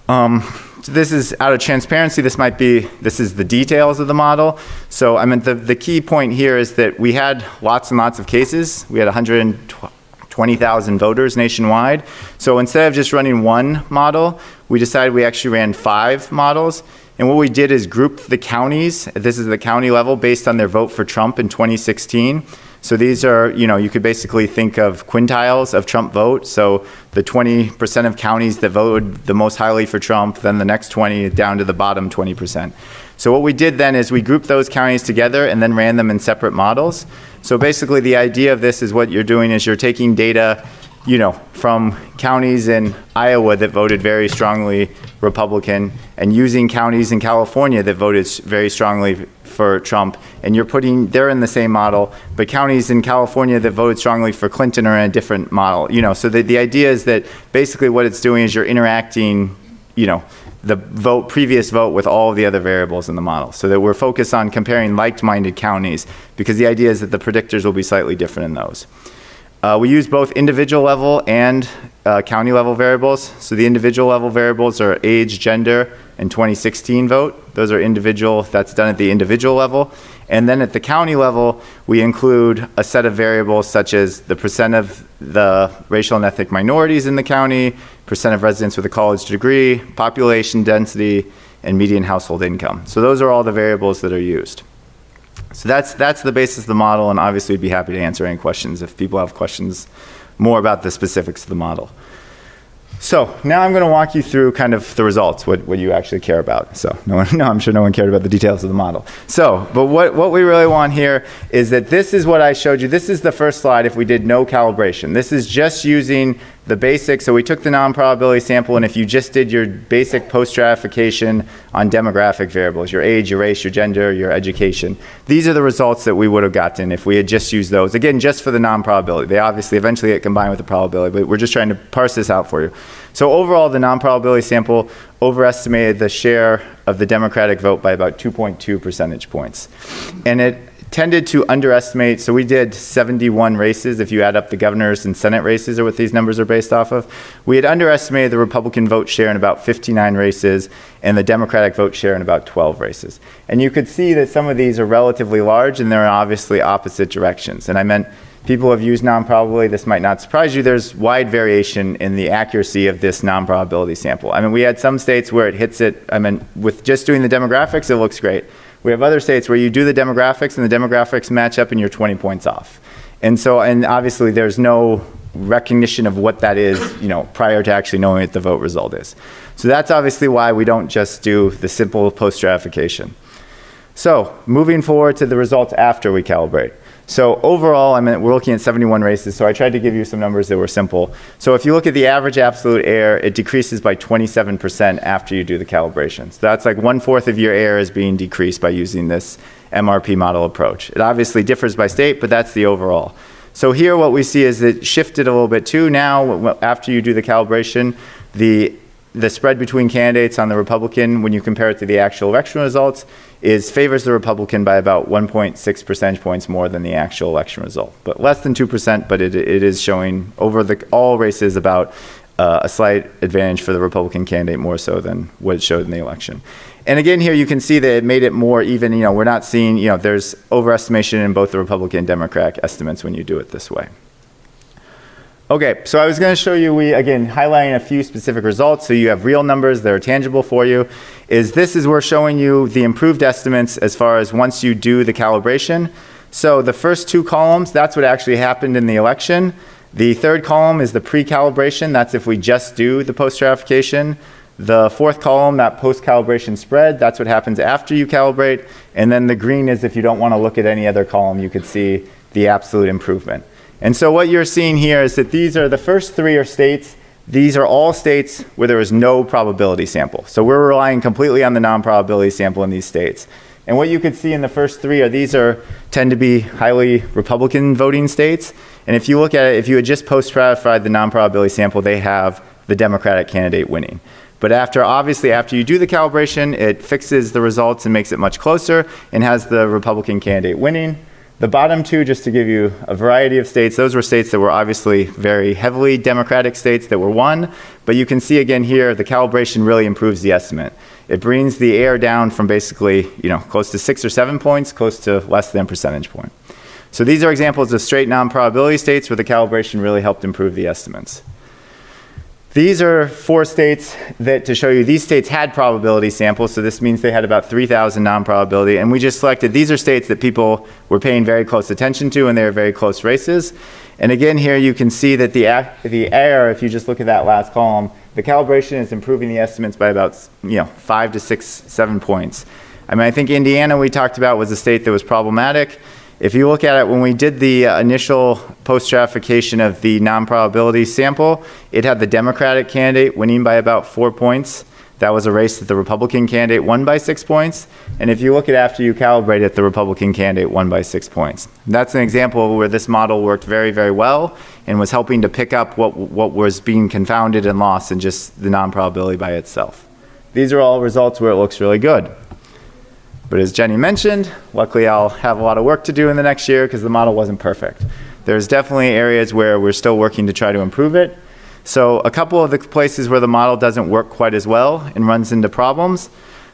So this is out of transparency. This is the details of the model. So I mean, the key point here is that we had lots and lots of cases. We had 120,000 voters nationwide. So instead of just running one model, we decided we actually ran 5 models. And what we did is group the counties, this is the county level, based on their vote for Trump in 2016. So these are, you know, you could basically think of quintiles of Trump vote. So the 20% of counties that voted the most highly for Trump, then the next 20 down to the bottom 20%. So what we did then is we grouped those counties together and then ran them in separate models. So basically the idea of this is what you're doing is you're taking data, you know, from counties in Iowa that voted very strongly Republican and using counties in California that voted very strongly for Trump, and they're in the same model, but counties in California that voted strongly for Clinton are in a different model. You know, so the idea is that basically what it's doing is you're interacting, you know, the previous vote with all of the other variables in the model, so that we're focused on comparing like-minded counties, because the idea is that the predictors will be slightly different in those. We use both individual level and county level variables. So the individual level variables are age, gender, and 2016 vote. Those are individual, that's done at the individual level. And then at the county level, we include a set of variables such as the percent of the racial and ethnic minorities in the county, percent of residents with a college degree, population density, and median household income. So those are all the variables that are used. So that's the basis of the model, and obviously we'd be happy to answer any questions if people have questions more about the specifics of the model. So now I'm going to walk you through kind of the results, what you actually care about. So I'm sure no one cared about the details of the model. So, but what we really want here is that this is what I showed you. This is the first slide if we did no calibration. This is just using the basic. So we took the non-probability sample, and if you just did your basic post-stratification on demographic variables, your age, your race, your gender, your education, these are the results that we would have gotten if we had just used those. Again, just for the non-probability. They obviously eventually get combined with the probability, but we're just trying to parse this out for you. So overall, the non-probability sample overestimated the share of the Democratic vote by about 2.2 percentage points. And it tended to underestimate, so we did 71 races, if you add up the governor's and Senate races are what these numbers are based off of. We had underestimated the Republican vote share in about 59 races and the Democratic vote share in about 12 races. And you could see that some of these are relatively large and they're in obviously opposite directions. And I meant people have used non-probability. This might not surprise you. There's wide variation in the accuracy of this non-probability sample. I mean, we had some states where it hits it, I mean, with just doing the demographics, it looks great. We have other states where you do the demographics and the demographics match up and you're 20 points off. And so, and obviously there's no recognition of what that is, you know, prior to actually knowing what the vote result is. So that's obviously why we don't just do the simple post-stratification. So moving forward to the results after we calibrate. So overall, I mean, we're looking at 71 races, so I tried to give you some numbers that were simple. So if you look at the average absolute error, it decreases by 27% after you do the calibration. So that's like 1/4 of your error is being decreased by using this MRP model approach. It obviously differs by state, but that's the overall. So here what we see is it shifted a little bit too. Now, after you do the calibration, the spread between candidates on the Republican, when you compare it to the actual election results, favors the Republican by about 1.6 percentage points more than the actual election result. But less than 2%, but it is showing over all races about a slight advantage for the Republican candidate more so than what it showed in the election. And again, here you can see that it made it more even. You know, we're not seeing, you know, there's overestimation in both the Republican and Democratic estimates when you do it this way. Okay, so I was going to show you, again, highlighting a few specific results so you have real numbers that are tangible for you, we're showing you the improved estimates as far as once you do the calibration. So the first two columns, that's what actually happened in the election. The third column is the pre-calibration, that's if we just do the post-stratification. The fourth column, that post-calibration spread, that's what happens after you calibrate. And then the green is if you don't want to look at any other column, you could see the absolute improvement. And so what you're seeing here is that these are the first three are states. These are all states where there is no probability sample. So we're relying completely on the non-probability sample in these states. And what you could see in the first three are tend to be highly Republican voting states. And if you look at it, if you had just post-stratified the non-probability sample, they have the Democratic candidate winning. But obviously after you do the calibration, it fixes the results and makes it much closer and has the Republican candidate winning. The bottom two, just to give you a variety of states, those were states that were obviously very heavily Democratic states that were won. But you can see again here, the calibration really improves the estimate. It brings the error down from basically, you know, close to 6 or 7 points, close to less than a percentage point. So these are examples of straight non-probability states where the calibration really helped improve the estimates. These are 4 states that, to show you, these states had probability samples, so this means they had about 3,000 non-probability, and we just selected, these are states that people were paying very close attention to, and they were very close races. And again, here you can see that the error, if you just look at that last column, the calibration is improving the estimates by about 5 to 6, 7 points. I mean, I think Indiana we talked about was a state that was problematic. If you look at it, when we did the initial post-stratification of the non-probability sample, it had the Democratic candidate winning by about 4 points. That was a race that the Republican candidate won by 6 points. And if you look at after you calibrate it, the Republican candidate won by 6 points. That's an example where this model worked very, very well and was helping to pick up what was being confounded and lost in just the non-probability by itself. These are all results where it looks really good. But as Jenny mentioned, luckily I'll have a lot of work to do in the next year because the model wasn't perfect. There's definitely areas where we're still working to try to improve it. So a couple of the places where the model doesn't work quite as well and runs into problems.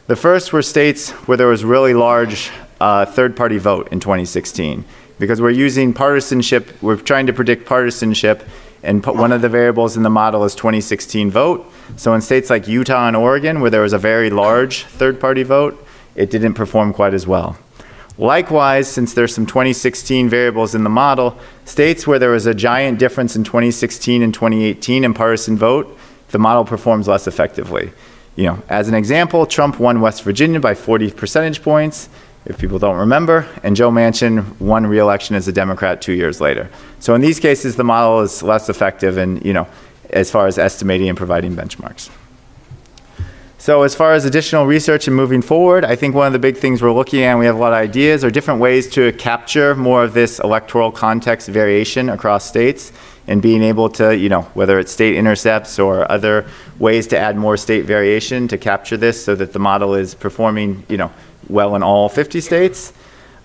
The first were states where there was really large third-party vote in 2016 because we're using partisanship, we're trying to predict partisanship, And one of the variables in the model is 2016 vote. So in states like Utah and Oregon, where there was a very large third-party vote, it didn't perform quite as well. Likewise, since there's some 2016 variables in the model, states where there was a giant difference in 2016 and 2018 in partisan vote, the model performs less effectively. As an example, Trump won West Virginia by 40 percentage points, if people don't remember, and Joe Manchin won re-election as a Democrat 2 years later. So in these cases, the model is less effective as far as estimating and providing benchmarks. So as far as additional research and moving forward, I think one of the big things we're looking at, and we have a lot of ideas, are different ways to capture more of this electoral context variation across states, and being able to, whether it's state intercepts or other ways to add more state variation to capture this so that the model is performing, well in all 50 states.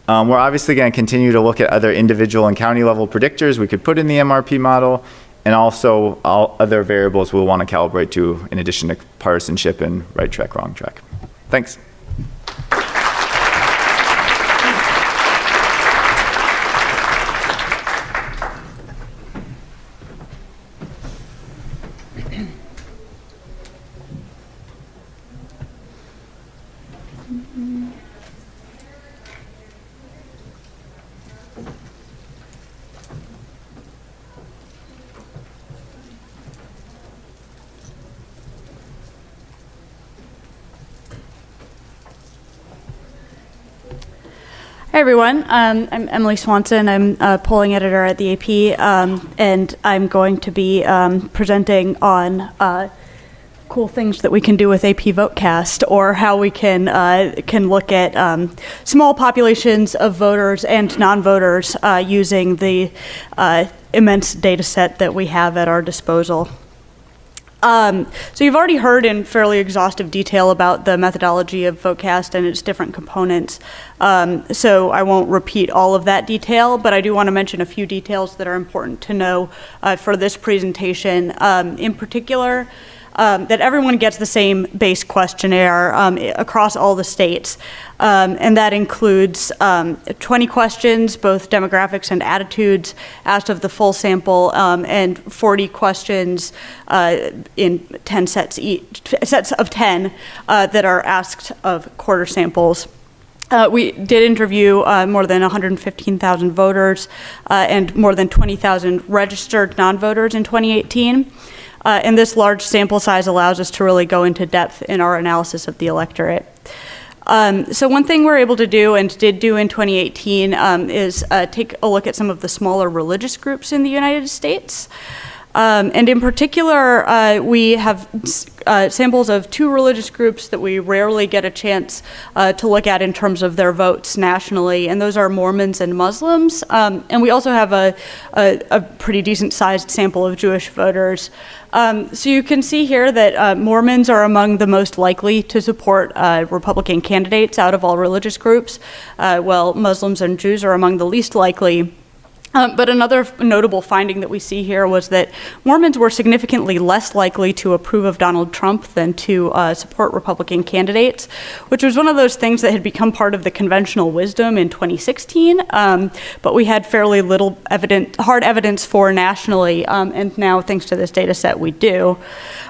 We're obviously going to continue to look at other individual and county level predictors we could put in the MRP model, and also all other variables we'll want to calibrate to in addition to partisanship and right track, wrong track. Thanks. Hi, everyone. I'm Emily Swanson. I'm a polling editor at the AP, and I'm going to be presenting on cool things that we can do with AP VoteCast, or how we can look at small populations of voters and non-voters using the immense data set that we have at our disposal. So you've already heard in fairly exhaustive detail about the methodology of VoteCast and its different components. So I won't repeat all of that detail, but I do want to mention a few details that are important to know for this presentation. In particular, that everyone gets the same base questionnaire across all the states. And that includes 20 questions, both demographics and attitudes, asked of the full sample, and 40 questions in 10 sets of 10 that are asked of quarter samples. We did interview more than 115,000 voters and more than 20,000 registered non-voters in 2018. And this large sample size allows us to really go into depth in our analysis of the electorate. So one thing we're able to do, and did do in 2018, is take a look at some of the smaller religious groups in the United States. And in particular, we have samples of two religious groups that we rarely get a chance to look at in terms of their votes nationally, and those are Mormons and Muslims. And we also have a pretty decent-sized sample of Jewish voters. So you can see here that Mormons are among the most likely to support Republican candidates out of all religious groups, while Muslims and Jews are among the least likely. But another notable finding that we see here was that Mormons were significantly less likely to approve of Donald Trump than to support Republican candidates, which was one of those things that had become part of the conventional wisdom in 2016, but we had fairly little hard evidence for nationally, and now thanks to this data set we do.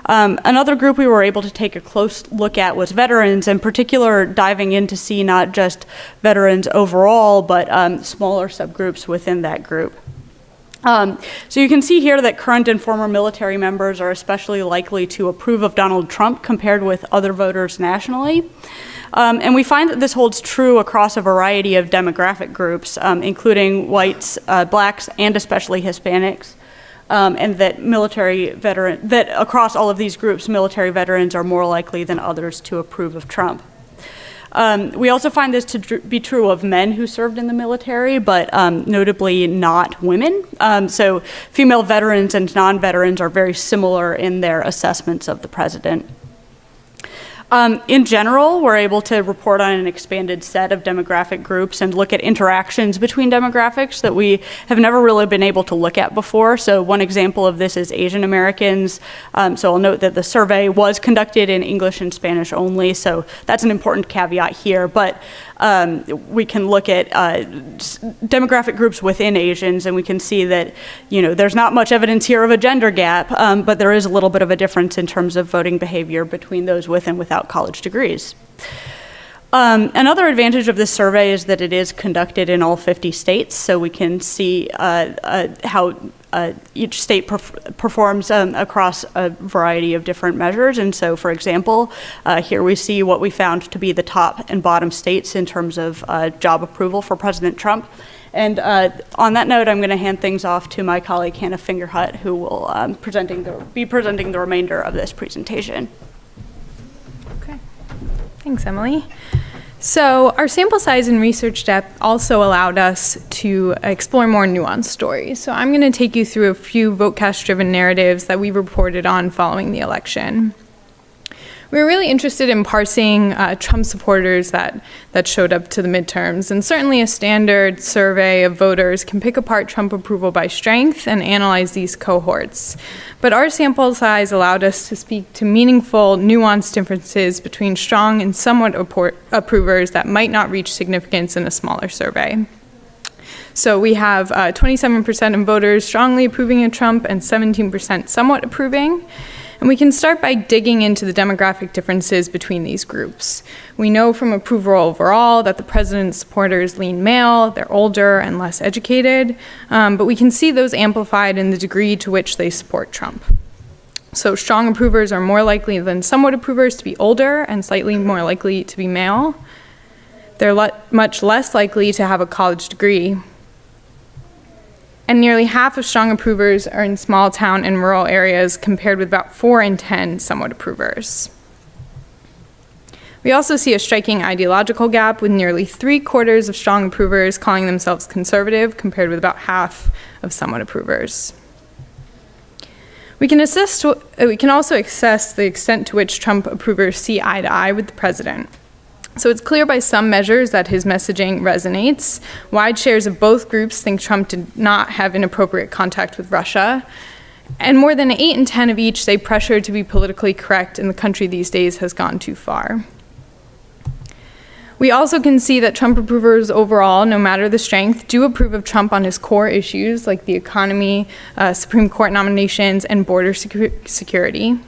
Another group we were able to take a close look at was veterans, in particular diving in to see not just veterans overall, but smaller subgroups within that group. So you can see here that current and former military members are especially likely to approve of Donald Trump compared with other voters nationally. And we find that this holds true across a variety of demographic groups, including whites, blacks, and especially Hispanics. And that across all of these groups, military veterans are more likely than others to approve of Trump. We also find this to be true of men who served in the military, but notably not women. So female veterans and non-veterans are very similar in their assessments of the president. In general, we're able to report on an expanded set of demographic groups and look at interactions between demographics that we have never really been able to look at before. So one example of this is Asian Americans. So I'll note that the survey was conducted in English and Spanish only, so that's an important caveat here. But we can look at demographic groups within Asians, and we can see that, there's not much evidence here of a gender gap, but there is a little bit of a difference in terms of voting behavior between those with and without college degrees. Another advantage of this survey is that it is conducted in all 50 states, so we can see how each state performs across a variety of different measures. And so, for example, here we see what we found to be the top and bottom states in terms of job approval for President Trump. And on that note, I'm going to hand things off to my colleague Hannah Fingerhut, who will be presenting the remainder of this presentation. Okay. Thanks, Emily. So our sample size and research depth also allowed us to explore more nuanced stories. So I'm going to take you through a few VoteCast-driven narratives that we reported on following the election. We were really interested in parsing Trump supporters that showed up to the midterms, and certainly a standard survey of voters can pick apart Trump approval by strength and analyze these cohorts. But our sample size allowed us to speak to meaningful, nuanced differences between strong and somewhat approvers that might not reach significance in a smaller survey. So we have 27% of voters strongly approving of Trump and 17% somewhat approving. And we can start by digging into the demographic differences between these groups. We know from approval overall that the president's supporters lean male, they're older and less educated, but we can see those amplified in the degree to which they support Trump. So strong approvers are more likely than somewhat approvers to be older and slightly more likely to be male. They're much less likely to have a college degree. And nearly half of strong approvers are in small town and rural areas, compared with about 4 in 10 somewhat approvers. We also see a striking ideological gap, with nearly 3/4 of strong approvers calling themselves conservative, compared with about half of somewhat approvers. We can also assess the extent to which Trump approvers see eye to eye with the president. So it's clear by some measures that his messaging resonates. Wide shares of both groups think Trump did not have inappropriate contact with Russia. And more than 8 in 10 of each say pressure to be politically correct in the country these days has gone too far. We also can see that Trump approvers overall, no matter the strength, do approve of Trump on his core issues like the economy, Supreme Court nominations, and border security.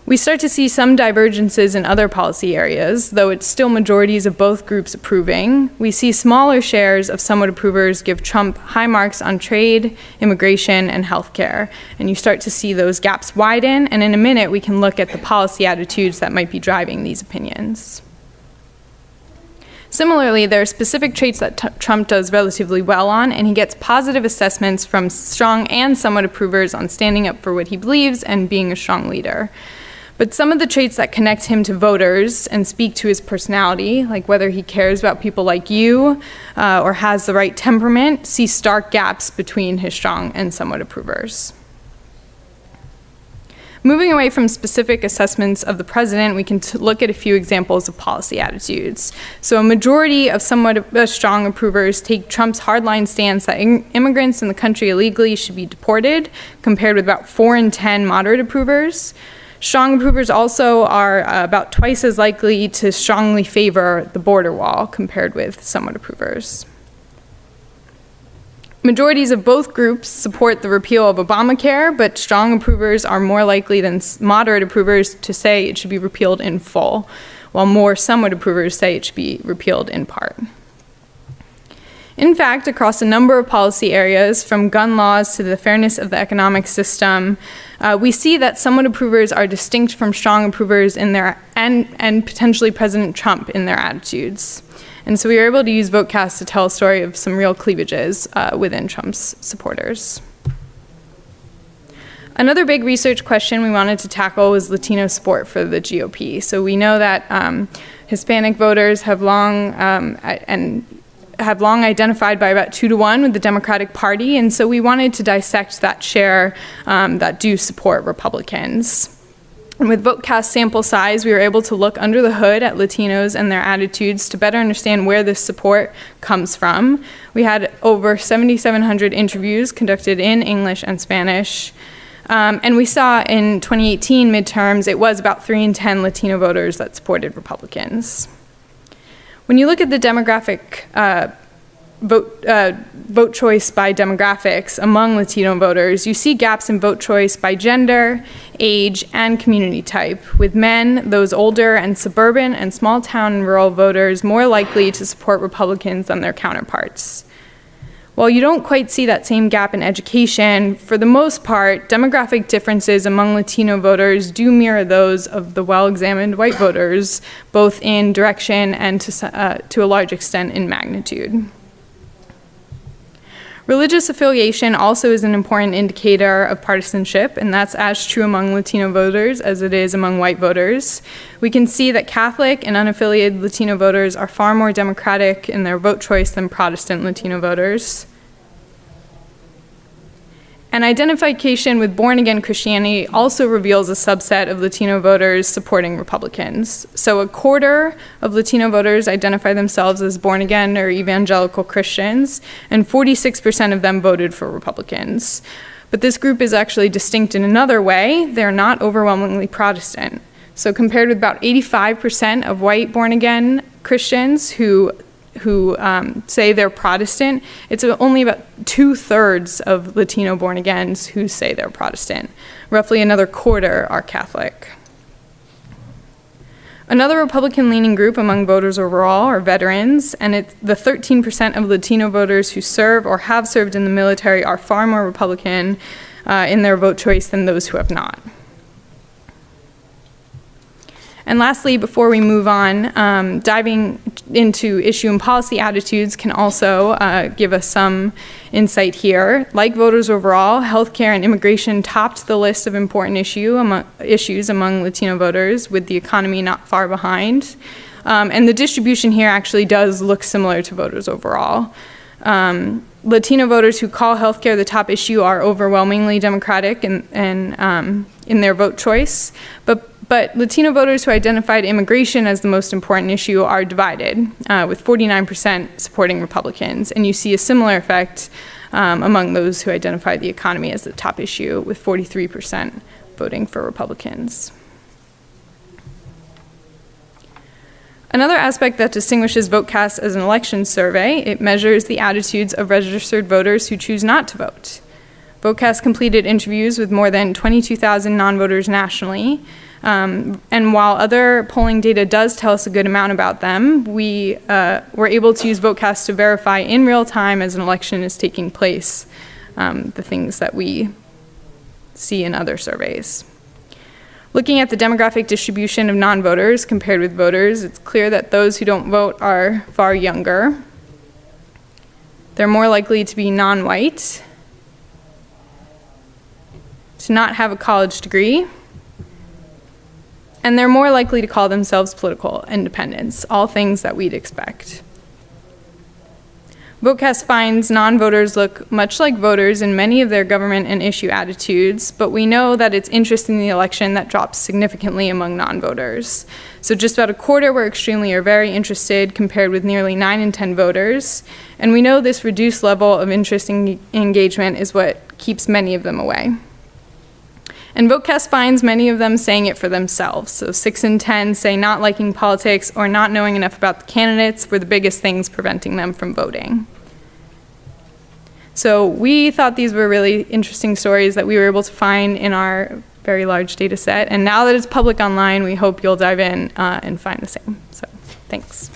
We start to see some divergences in other policy areas, though it's still majorities of both groups approving. We see smaller shares of somewhat approvers give Trump high marks on trade, immigration, and healthcare. And you start to see those gaps widen, and in a minute we can look at the policy attitudes that might be driving these opinions. Similarly, there are specific traits that Trump does relatively well on, and he gets positive assessments from strong and somewhat approvers on standing up for what he believes and being a strong leader. But some of the traits that connect him to voters and speak to his personality, like whether he cares about people like you or has the right temperament, see stark gaps between his strong and somewhat approvers. Moving away from specific assessments of the president, we can look at a few examples of policy attitudes. So a majority of somewhat strong approvers take Trump's hardline stance that immigrants in the country illegally should be deported, compared with about 4 in 10 moderate approvers. Strong approvers also are about twice as likely to strongly favor the border wall compared with somewhat approvers. Majorities of both groups support the repeal of Obamacare, but strong approvers are more likely than moderate approvers to say it should be repealed in full, while more somewhat approvers say it should be repealed in part. In fact, across a number of policy areas, from gun laws to the fairness of the economic system, we see that somewhat approvers are distinct from strong approvers in their and potentially President Trump in their attitudes. And so we were able to use VoteCast to tell a story of some real cleavages within Trump's supporters. Another big research question we wanted to tackle was Latino support for the GOP. So we know that Hispanic voters have long identified by about 2-to-1 with the Democratic Party, and so we wanted to dissect that share that do support Republicans. And with VoteCast sample size, we were able to look under the hood at Latinos and their attitudes to better understand where this support comes from. We had over 7,700 interviews conducted in English and Spanish. And we saw in 2018 midterms, it was about 3 in 10 Latino voters that supported Republicans. When you look at the demographic vote choice by demographics among Latino voters, you see gaps in vote choice by gender, age, and community type, with men, those older and suburban and small town and rural voters more likely to support Republicans than their counterparts. While you don't quite see that same gap in education, for the most part, demographic differences among Latino voters do mirror those of the well-examined white voters, both in direction and to a large extent in magnitude. Religious affiliation also is an important indicator of partisanship, and that's as true among Latino voters as it is among white voters. We can see that Catholic and unaffiliated Latino voters are far more democratic in their vote choice than Protestant Latino voters. And identification with born-again Christianity also reveals a subset of Latino voters supporting Republicans. So a quarter of Latino voters identify themselves as born-again or evangelical Christians, and 46% of them voted for Republicans. But this group is actually distinct in another way. They're not overwhelmingly Protestant. So compared with about 85% of white born-again Christians who say they're Protestant, it's only about 2/3 of Latino born-agains who say they're Protestant. Roughly another quarter are Catholic. Another Republican-leaning group among voters overall are veterans, and the 13% of Latino voters who serve or have served in the military are far more Republican in their vote choice than those who have not. And lastly, before we move on, diving into issue and policy attitudes can also give us some insight here. Like voters overall, healthcare and immigration topped the list of important issues among Latino voters, with the economy not far behind. And the distribution here actually does look similar to voters overall. Latino voters who call healthcare the top issue are overwhelmingly Democratic in their vote choice, but Latino voters who identified immigration as the most important issue are divided, with 49% supporting Republicans. And you see a similar effect among those who identified the economy as the top issue, with 43% voting for Republicans. Another aspect that distinguishes VoteCast as an election survey, it measures the attitudes of registered voters who choose not to vote. VoteCast completed interviews with more than 22,000 non-voters nationally, and while other polling data does tell us a good amount about them, we were able to use VoteCast to verify in real time as an election is taking place the things that we see in other surveys. Looking at the demographic distribution of non-voters compared with voters, it's clear that those who don't vote are far younger. They're more likely to be non-white, to not have a college degree, and they're more likely to call themselves political independents, all things that we'd expect. VoteCast finds non-voters look much like voters in many of their government and issue attitudes, but we know that it's interest in the election that drops significantly among non-voters. So just about a quarter were extremely or very interested, compared with nearly 9 in 10 voters, and we know this reduced level of interest and engagement is what keeps many of them away. And VoteCast finds many of them saying it for themselves. So 6 in 10 say not liking politics or not knowing enough about the candidates were the biggest things preventing them from voting. So we thought these were really interesting stories that we were able to find in our very large data set. And now that it's public online, we hope you'll dive in and find the same. So thanks.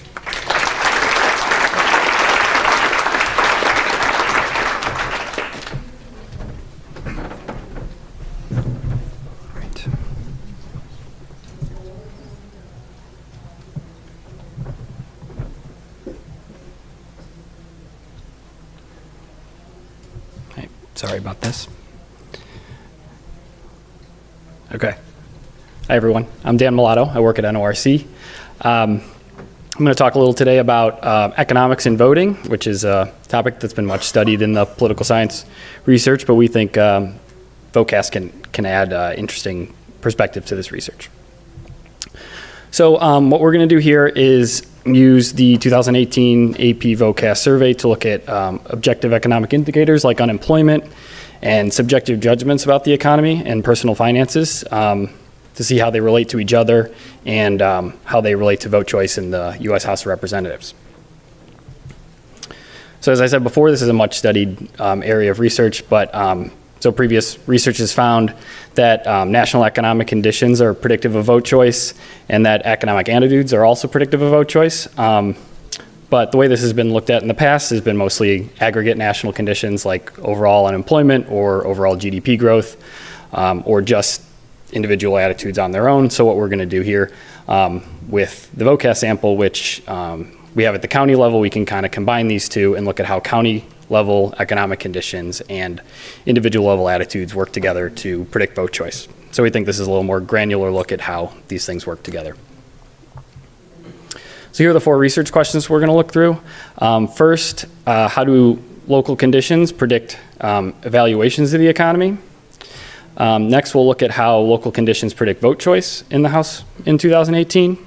Sorry about this. Okay. Hi, everyone. I'm Dan Malato. I work at NORC. I'm going to talk a little today about economics in voting, which is a topic that's been much studied in the political science research, but we think VoteCast can add interesting perspective to this research. So what we're going to do here is use the 2018 AP VoteCast survey to look at objective economic indicators like unemployment and subjective judgments about the economy and personal finances. to see how they relate to each other and how they relate to vote choice in the U.S. House of Representatives. So as I said before, this is a much studied area of research, but so previous research has found that national economic conditions are predictive of vote choice and that economic attitudes are also predictive of vote choice. But the way this has been looked at in the past has been mostly aggregate national conditions like overall unemployment or overall GDP growth, or just individual attitudes on their own. So what we're going to do here with the VoteCast sample, which we have at the county level, we can kind of combine these two and look at how county level economic conditions and individual level attitudes work together to predict vote choice. So we think this is a little more granular look at how these things work together. So here are the 4 research questions we're going to look through. First, how do local conditions predict evaluations of the economy? Next, we'll look at how local conditions predict vote choice in the House in 2018.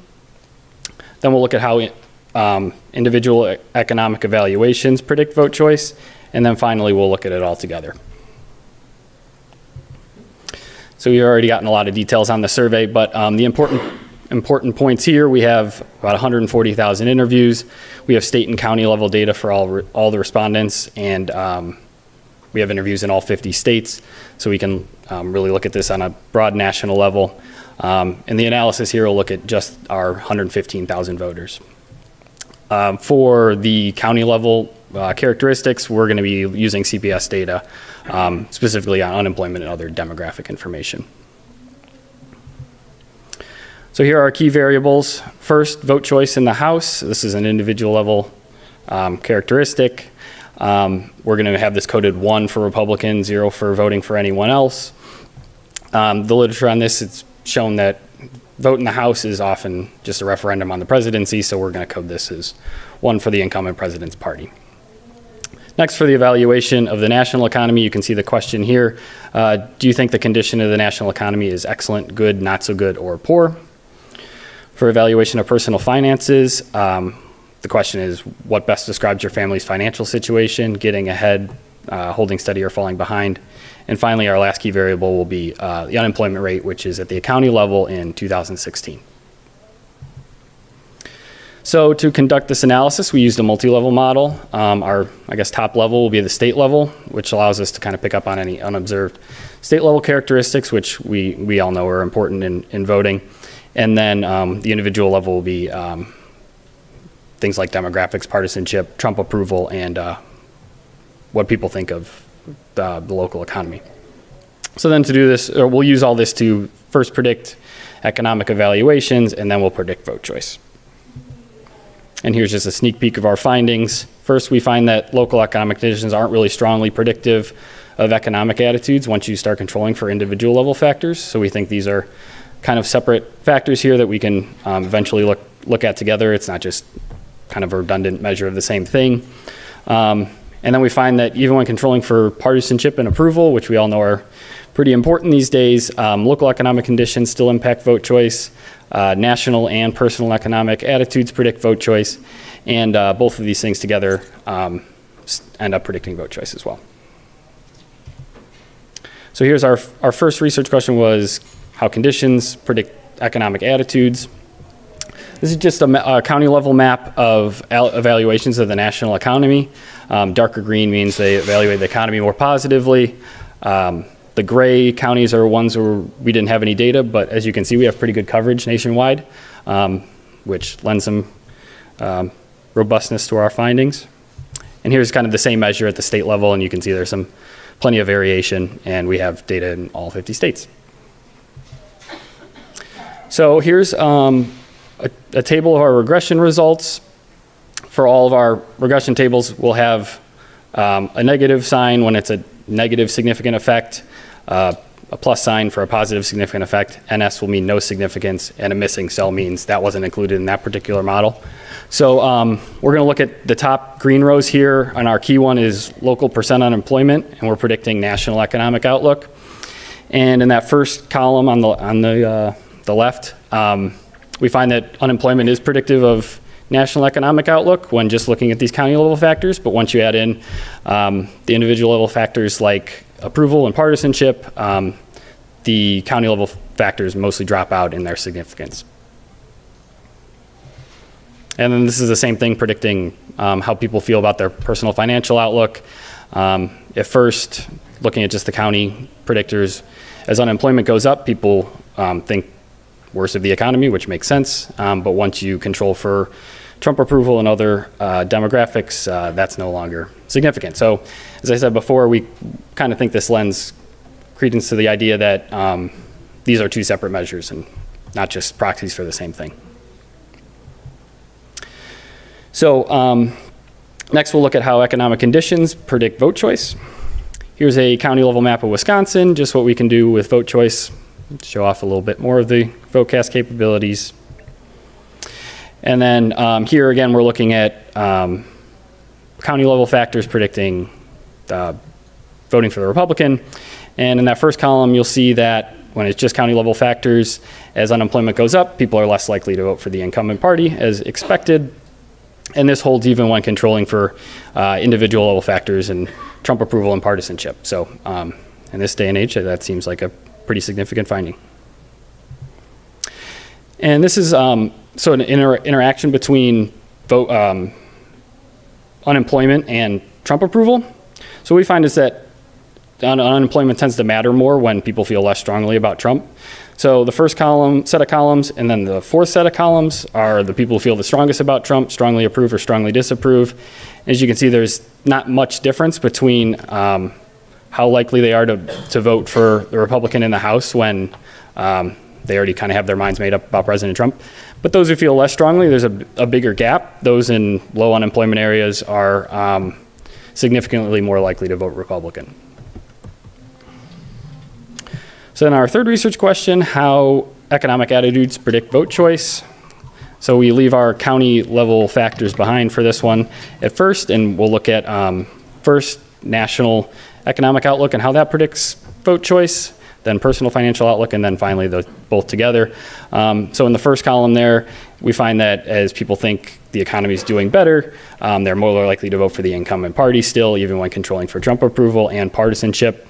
Then we'll look at how individual economic evaluations predict vote choice. And then finally, we'll look at it all together. So we've already gotten a lot of details on the survey, but the important points here, we have about 140,000 interviews. We have state and county level data for all the respondents, and we have interviews in all 50 states, so we can really look at this on a broad national level. And the analysis here will look at just our 115,000 voters. For the county level characteristics, we're going to be using CPS data, specifically on unemployment and other demographic information. So here are our key variables. First, vote choice in the House. This is an individual level characteristic. We're going to have this coded 1 for Republicans, 0 for voting for anyone else. The literature on this, it's shown that vote in the House is often just a referendum on the presidency, so we're going to code this as 1 for the incumbent president's party. Next, for the evaluation of the national economy, you can see the question here. Do you think the condition of the national economy is excellent, good, not so good, or poor? For evaluation of personal finances, the question is, what best describes your family's financial situation, getting ahead, holding steady, or falling behind? And finally, our last key variable will be the unemployment rate, which is at the county level in 2016. So to conduct this analysis, we used a multi-level model. Our, top level will be the state level, which allows us to kind of pick up on any unobserved state level characteristics, which we all know are important in voting. And then the individual level will be things like demographics, partisanship, Trump approval, and what people think of the local economy. So then to do this, we'll use all this to first predict economic evaluations, and then we'll predict vote choice. And here's just a sneak peek of our findings. First, we find that local economic conditions aren't really strongly predictive of economic attitudes once you start controlling for individual level factors. So we think these are kind of separate factors here that we can eventually look at together. It's not just kind of a redundant measure of the same thing. And then we find that even when controlling for partisanship and approval, which we all know are pretty important these days, local economic conditions still impact vote choice. National and personal economic attitudes predict vote choice. And both of these things together end up predicting vote choice as well. So here's our first research question was how conditions predict economic attitudes. This is just a county level map of evaluations of the national economy. Darker green means they evaluate the economy more positively. The gray counties are ones where we didn't have any data, but as you can see, we have pretty good coverage nationwide, which lends some robustness to our findings. And here's kind of the same measure at the state level, and you can see there's plenty of variation, and we have data in all 50 states. So here's a table of our regression results. For all of our regression tables, we'll have a negative sign when it's a negative significant effect, a plus sign for a positive significant effect. NS will mean no significance, and a missing cell means that wasn't included in that particular model. So we're going to look at the top green rows here, and our key one is local percent unemployment, and we're predicting national economic outlook. And in that first column on the left, we find that unemployment is predictive of national economic outlook when just looking at these county level factors, but once you add in the individual level factors like approval and partisanship, the county level factors mostly drop out in their significance. And then this is the same thing predicting how people feel about their personal financial outlook. At first, looking at just the county predictors, as unemployment goes up, people think worse of the economy, which makes sense. But once you control for Trump approval and other demographics, that's no longer significant. So, as I said before, we kind of think this lends credence to the idea that these are two separate measures and not just proxies for the same thing. So next we'll look at how economic conditions predict vote choice. Here's a county level map of Wisconsin, just what we can do with vote choice. Show off a little bit more of the VoteCast capabilities. And then here again, we're looking at county level factors predicting voting for the Republican. And in that first column, you'll see that when it's just county level factors, as unemployment goes up, people are less likely to vote for the incumbent party as expected. And this holds even when controlling for individual level factors and Trump approval and partisanship. So in this day and age, that seems like a pretty significant finding. And this is so an interaction between unemployment and Trump approval. So what we find is that unemployment tends to matter more when people feel less strongly about Trump. So the first set of columns and then the fourth set of columns are the people who feel the strongest about Trump, strongly approve or strongly disapprove. As you can see, there's not much difference between how likely they are to vote for the Republican in the House when they already kind of have their minds made up about President Trump. But those who feel less strongly, there's a bigger gap. Those in low unemployment areas are significantly more likely to vote Republican. So then our third research question, how economic attitudes predict vote choice. So we leave our county level factors behind for this one at first, and we'll look at first national economic outlook and how that predicts vote choice, then personal financial outlook, and then finally both together. So in the first column there, we find that as people think the economy is doing better, they're more likely to vote for the incumbent party still, even when controlling for Trump approval and partisanship.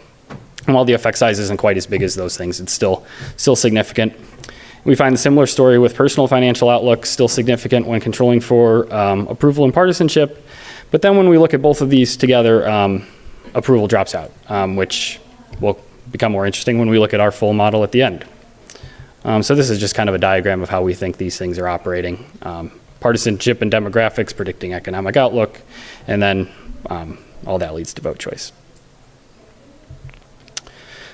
And while the effect size isn't quite as big as those things, it's still significant. We find a similar story with personal financial outlook, still significant when controlling for approval and partisanship. But then when we look at both of these together, approval drops out, which will become more interesting when we look at our full model at the end. So this is just kind of a diagram of how we think these things are operating. Partisanship and demographics predicting economic outlook, and then all that leads to vote choice.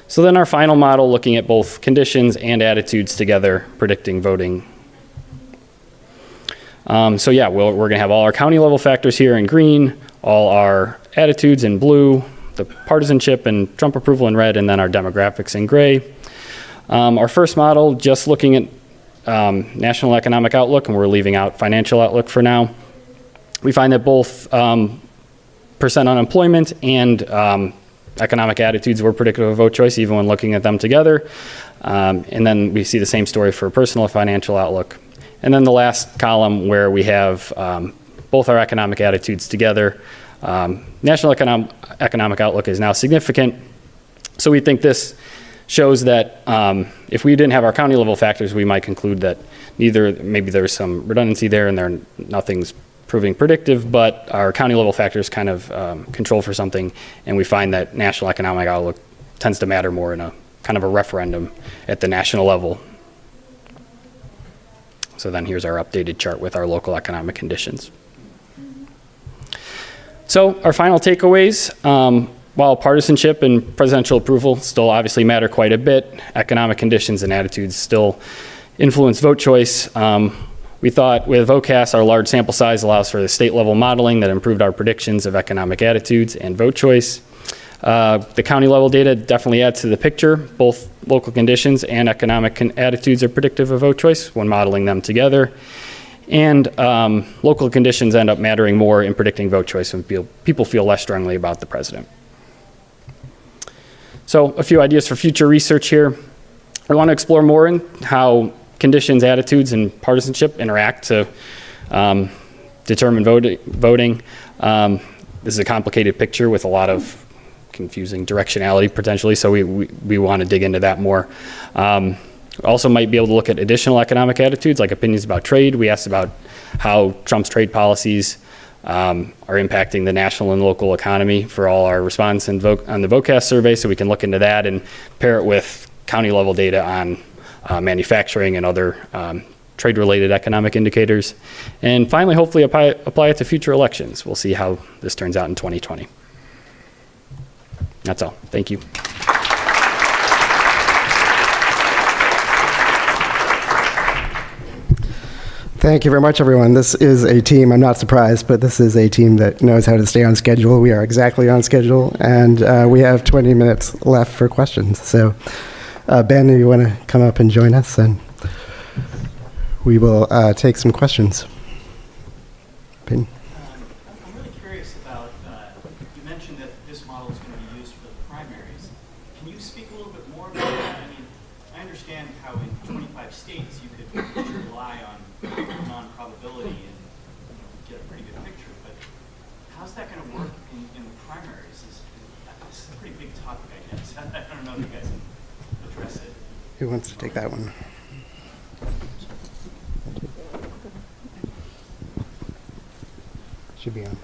So then our final model, looking at both conditions and attitudes together, predicting voting. So yeah, we're going to have all our county level factors here in green, all our attitudes in blue, the partisanship and Trump approval in red, and then our demographics in gray. Our first model, just looking at national economic outlook, and we're leaving out financial outlook for now. We find that both percent unemployment and economic attitudes were predictive of vote choice, even when looking at them together. And then we see the same story for personal financial outlook. And then the last column where we have both our economic attitudes together. National economic outlook is now significant. So we think this shows that if we didn't have our county level factors, we might conclude that maybe there's some redundancy there and nothing's proving predictive, but our county level factors kind of control for something, and we find that national economic outlook tends to matter more in a kind of a referendum at the national level. So then here's our updated chart with our local economic conditions. So our final takeaways, while partisanship and presidential approval still obviously matter quite a bit, economic conditions and attitudes still influence vote choice. We thought with VoteCast, our large sample size allows for the state level modeling that improved our predictions of economic attitudes and vote choice. The county level data definitely adds to the picture. Both local conditions and economic attitudes are predictive of vote choice when modeling them together. And local conditions end up mattering more in predicting vote choice when people feel less strongly about the president. So a few ideas for future research here. I want to explore more in how conditions, attitudes, and partisanship interact to determine voting. This is a complicated picture with a lot of confusing directionality potentially, so we want to dig into that more. Also might be able to look at additional economic attitudes, like opinions about trade. We asked about how Trump's trade policies are impacting the national and local economy for all our response on the VoteCast survey, so we can look into that and pair it with county level data on manufacturing and other trade-related economic indicators. And finally, hopefully apply it to future elections. We'll see how this turns out in 2020. That's all. Thank you. Thank you very much, everyone. This is a team, I'm not surprised, but this is a team that knows how to stay on schedule. We are exactly on schedule, and we have 20 minutes left for questions. So, Ben, if you want to come up and join us, and we will take some questions. Ben? I'm really curious about, you mentioned that this model is going to be used for the primaries. Can you speak a little bit more about that? I mean, I understand how in 25 states you could rely on non-probability and get a pretty good picture, but how's that going to work in the primaries? It's a pretty big topic, I guess. I don't know if you guys can address it. Who wants to take that one? Should be on.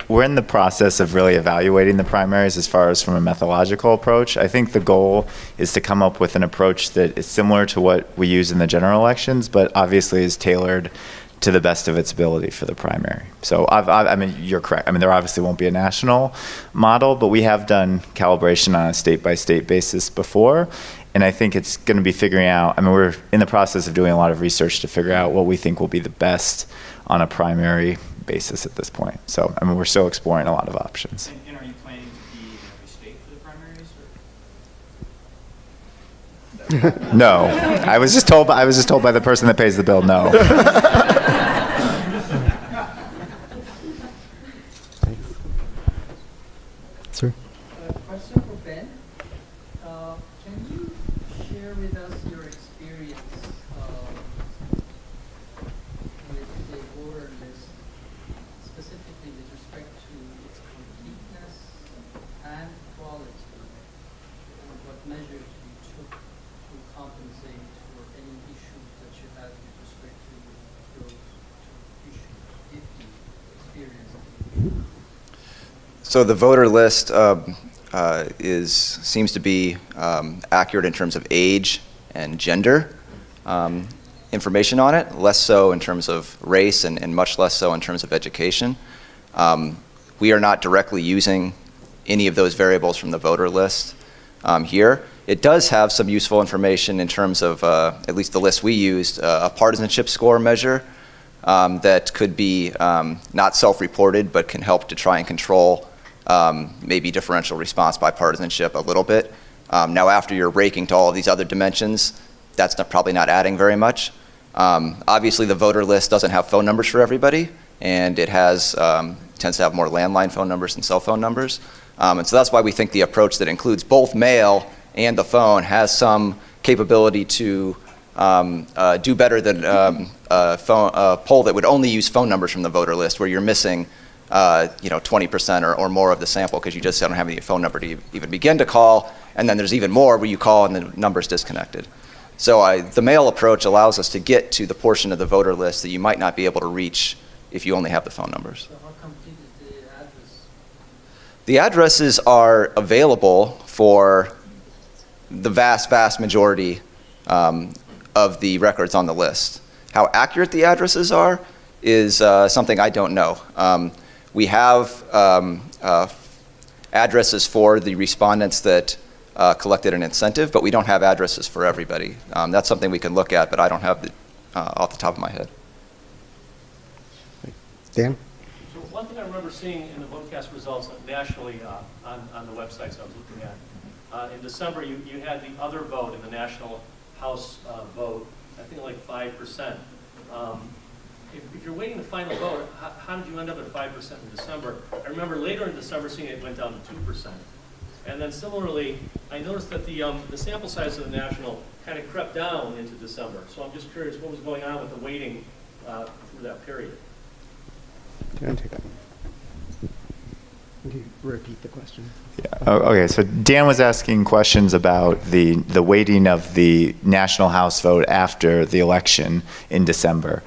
We're in the process of really evaluating the primaries as far as from a methodological approach. I think the goal is to come up with an approach that is similar to what we use in the general elections, but obviously is tailored to the best of its ability for the primary. So I mean, you're correct. I mean, there obviously won't be a national model, but we have done calibration on a state-by-state basis before. And I think it's going to be figuring out, I mean, we're in the process of doing a lot of research to figure out what we think will be the best on a primary basis at this point. So, I mean, we're still exploring a lot of options. And are you planning to be in every state for the primaries? Or? No, I was just told by the person that pays the bill, no. Sir? Question for Ben. Can you share with us your experience with the voter list, specifically with respect to its completeness and quality, and what measures you took to compensate for any issues that you had with respect to those two issues, if you experienced them? So the voter list seems to be accurate in terms of age and gender information on it, less so in terms of race and much less so in terms of education. We are not directly using any of those variables from the voter list here. It does have some useful information in terms of, at least the list we used, a partisanship score measure that could be not self-reported but can help to try and control maybe differential response by partisanship a little bit. Now, after you're raking to all of these other dimensions, that's probably not adding very much. Obviously, the voter list doesn't have phone numbers for everybody, and it has tends to have more landline phone numbers than cell phone numbers. And so that's why we think the approach that includes both mail and the phone has some capability to do better than a poll that would only use phone numbers from the voter list, where you're missing 20% or more of the sample because you just don't have any phone number to even begin to call, and then there's even more where you call and the number's disconnected. So the mail approach allows us to get to the portion of the voter list that you might not be able to reach if you only have the phone numbers. So how complete is the address? The addresses are available for the vast majority of the records on the list. How accurate the addresses are is something I don't know. We have addresses for the respondents that collected an incentive, but we don't have addresses for everybody. That's something we can look at, but I don't have it off the top of my head. Dan? So one thing I remember seeing in the VoteCast results nationally on the websites I was looking at, in December you had the other vote in the national House vote, I think like 5%. If you're waiting the final vote, how did you end up at 5% in December? I remember later in December seeing it went down to 2%. And then similarly, I noticed that the sample size of the national kind of crept down into December. So I'm just curious what was going on with the waiting through that period. Do you want to take that? you repeat the question? Okay, so Dan was asking questions about the weighting of the National House vote after the election in December.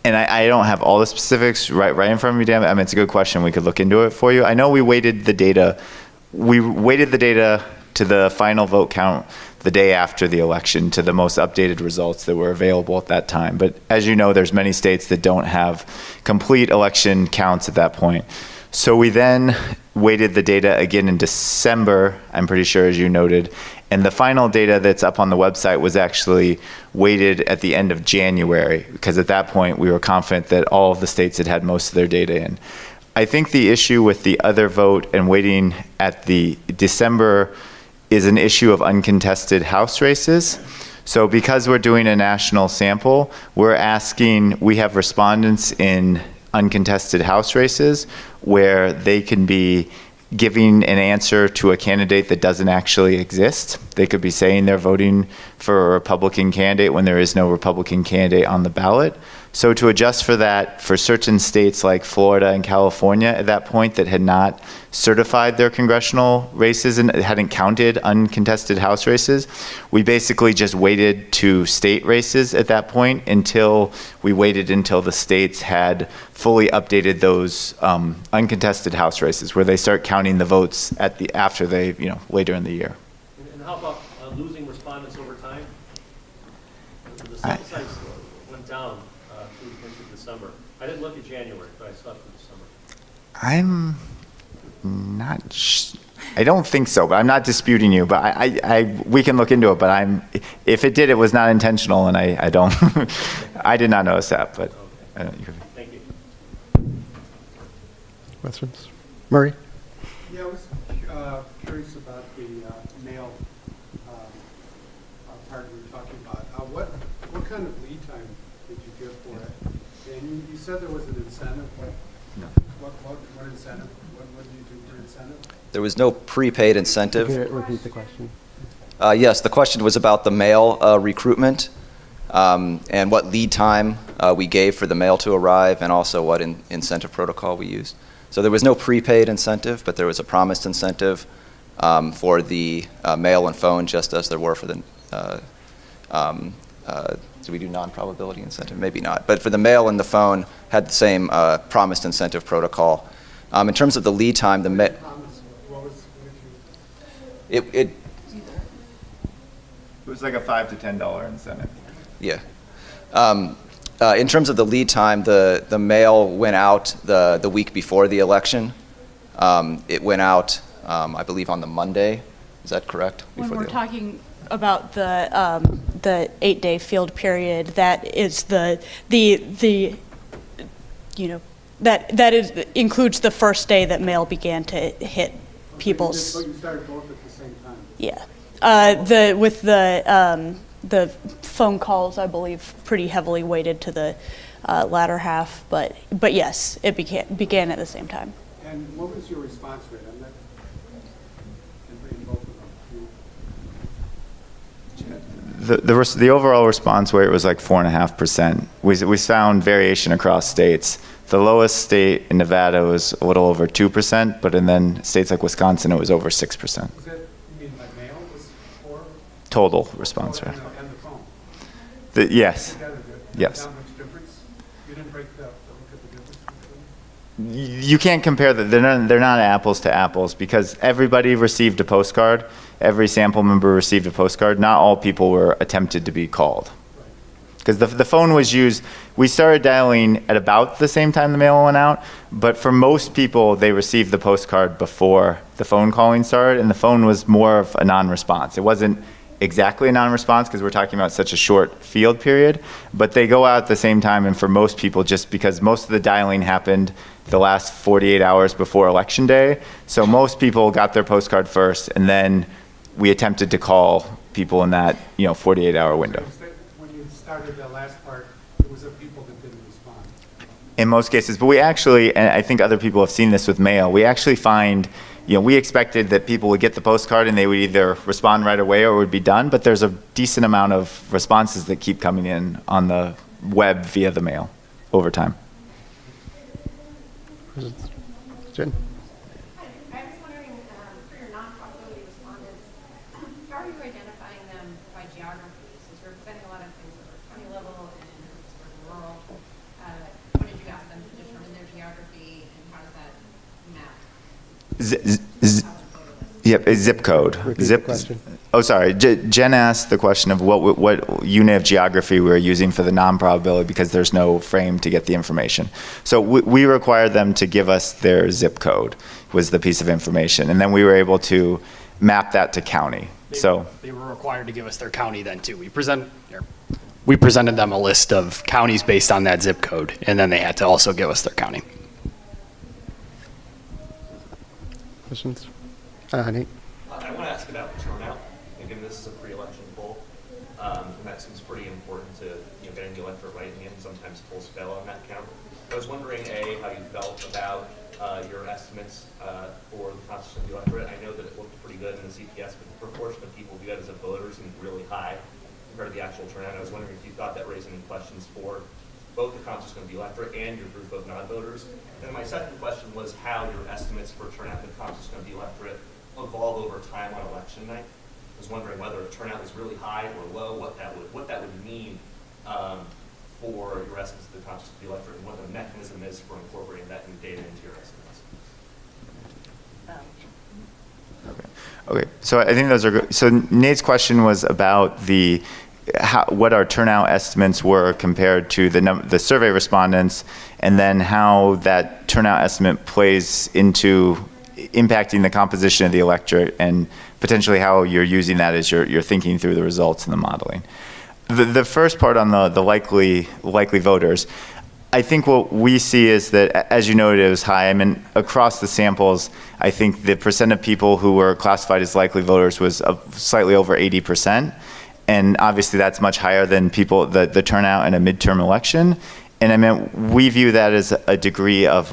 And I don't have all the specifics right in front of me, Dan. I mean, it's a good question. We could look into it for you. I know we weighted the data. We weighted the data to the final vote count the day after the election to the most updated results that were available at that time. But as you know, there's many states that don't have complete election counts at that point. So we then weighted the data again in December, I'm pretty sure, as you noted, and the final data that's up on the website was actually weighted at the end of January, because at that point we were confident that all of the states had most of their data in. I think the issue with the other vote and waiting at the December is an issue of uncontested House races. So because we're doing a national sample, we have respondents in uncontested House races where they can be giving an answer to a candidate that doesn't actually exist. They could be saying they're voting for a Republican candidate when there is no Republican candidate on the ballot. So to adjust for that, for certain states like Florida and California at that point that had not certified their congressional races and hadn't counted uncontested House races, we basically just waited to state races at that point until the states had fully updated those uncontested House races, where they start counting the votes later in the year. And how about losing respondents over time? The sample size went down into December. I didn't look at January, but I saw it for December. I'm not I don't think so, but I'm not disputing you, but we can look into it, but if it did, it was not intentional, and I don't, I did not notice that, but okay. Thank you. Questions? Murray? Yeah, I was curious about the mail part we were talking about. What kind of lead time did you give for it? And you said there was an incentive. No. What incentive? What did you do for incentive? There was no prepaid incentive. Can you repeat the question? Yes, the question was about the mail recruitment and what lead time we gave for the mail to arrive, and also what incentive protocol we used. So there was no prepaid incentive, but there was a promised incentive for the mail and phone, just as there were for the, do we do non-probability incentive? Maybe not. But for the mail and the phone, had the same promised incentive protocol. In terms of the lead time, it was like a $5 to $10 incentive. Yeah. In terms of the lead time, the mail went out the week before the election. It went out, I believe, on the Monday. Is that correct? When we're talking about the 8-day field period, that is that includes the first day that mail began to hit people's. So you started both at the same time. Yeah. With the phone calls, I believe, pretty heavily weighted to the latter half, but yes, it began at the same time. And what was your response rate? I'm not in both of them. The overall response rate was like 4.5%. We found variation across states. The lowest state in Nevada was a little over 2%, but then states like Wisconsin, it was over 6%. Was that, you mean by mail was 4? Total response rate. And the phone? Yes. Together, Yes. How much difference? You didn't break the look at the difference between them? You can't compare them. They're not apples to apples, because everybody received a postcard. Every sample member received a postcard. Not all people were attempted to be called. Because the phone was used, we started dialing at about the same time the mail went out, but for most people, they received the postcard before the phone calling started, and the phone was more of a non-response. It wasn't exactly a non-response, because we're talking about such a short field period, but they go out at the same time, and for most people, just because most of the dialing happened the last 48 hours before Election Day, so most people got their postcard first, and then we attempted to call people in that 48-hour window. When you started the last part, it was of people that didn't respond. In most cases, but we actually, and I think other people have seen this with mail, we actually find, we expected that people would get the postcard and they would either respond right away or it would be done, but there's a decent amount of responses that keep coming in on the web via the mail over time. Jen? geography, since we're presenting a lot of things that are county level and sort of rural, what did you ask them to determine their geography, and how does that map? Yep, a zip code. Repeat the question. Oh, sorry. Jen asked the question of what unit of geography we were using for the non-probability because there's no frame to get the information. So we required them to give us their zip code was the piece of information, and then we were able to map that to county. They were required to give us their county then too. We presented them a list of counties based on that zip code, and then they had to also give us their county. Questions? Nate? I want to ask about turnout. Given this is a pre-election poll, and that seems pretty important to getting the electorate right in the end. Sometimes polls fail on that count. I was wondering, A, how you felt about your estimates for the composition of the electorate. I know that it looked pretty good in the CPS, but the proportion of people viewed as a voter seemed really high compared to the actual turnout. I was wondering if you thought that raised any questions for both the composition of the electorate and your group of non-voters. And my second question was how your estimates for turnout and the composition of the electorate evolve over time on election night. I was wondering whether turnout was really high or low, what that would mean for your estimates of the composition of the electorate, and what the mechanism is for incorporating that new data into your estimates. Okay, so I think those are good. So Nate's question was about what our turnout estimates were compared to the survey respondents, and then how that turnout estimate plays into impacting the composition of the electorate, and potentially how you're using that as you're thinking through the results and the modeling. The first part on the likely voters, I think what we see is that, as you noted, it was high. I mean, across the samples, I think the percent of people who were classified as likely voters was slightly over 80%. And obviously that's much higher than the turnout in a midterm election. And I mean, we view that as a degree of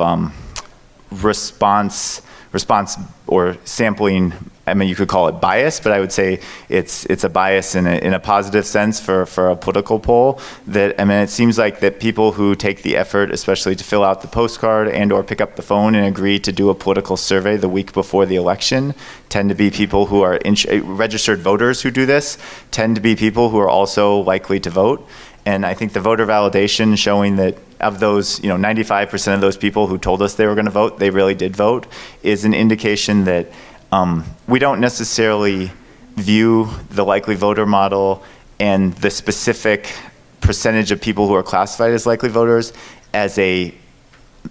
response or sampling. I mean, you could call it bias, but I would say it's a bias in a positive sense for a political poll. That, I mean, it seems like that people who take the effort, especially to fill out the postcard and or pick up the phone and agree to do a political survey the week before the election, tend to be people who are registered voters who do this, tend to be people who are also likely to vote. And I think the voter validation showing that of those, 95% of those people who told us they were going to vote, they really did vote, is an indication that we don't necessarily view the likely voter model and the specific percentage of people who are classified as likely voters as a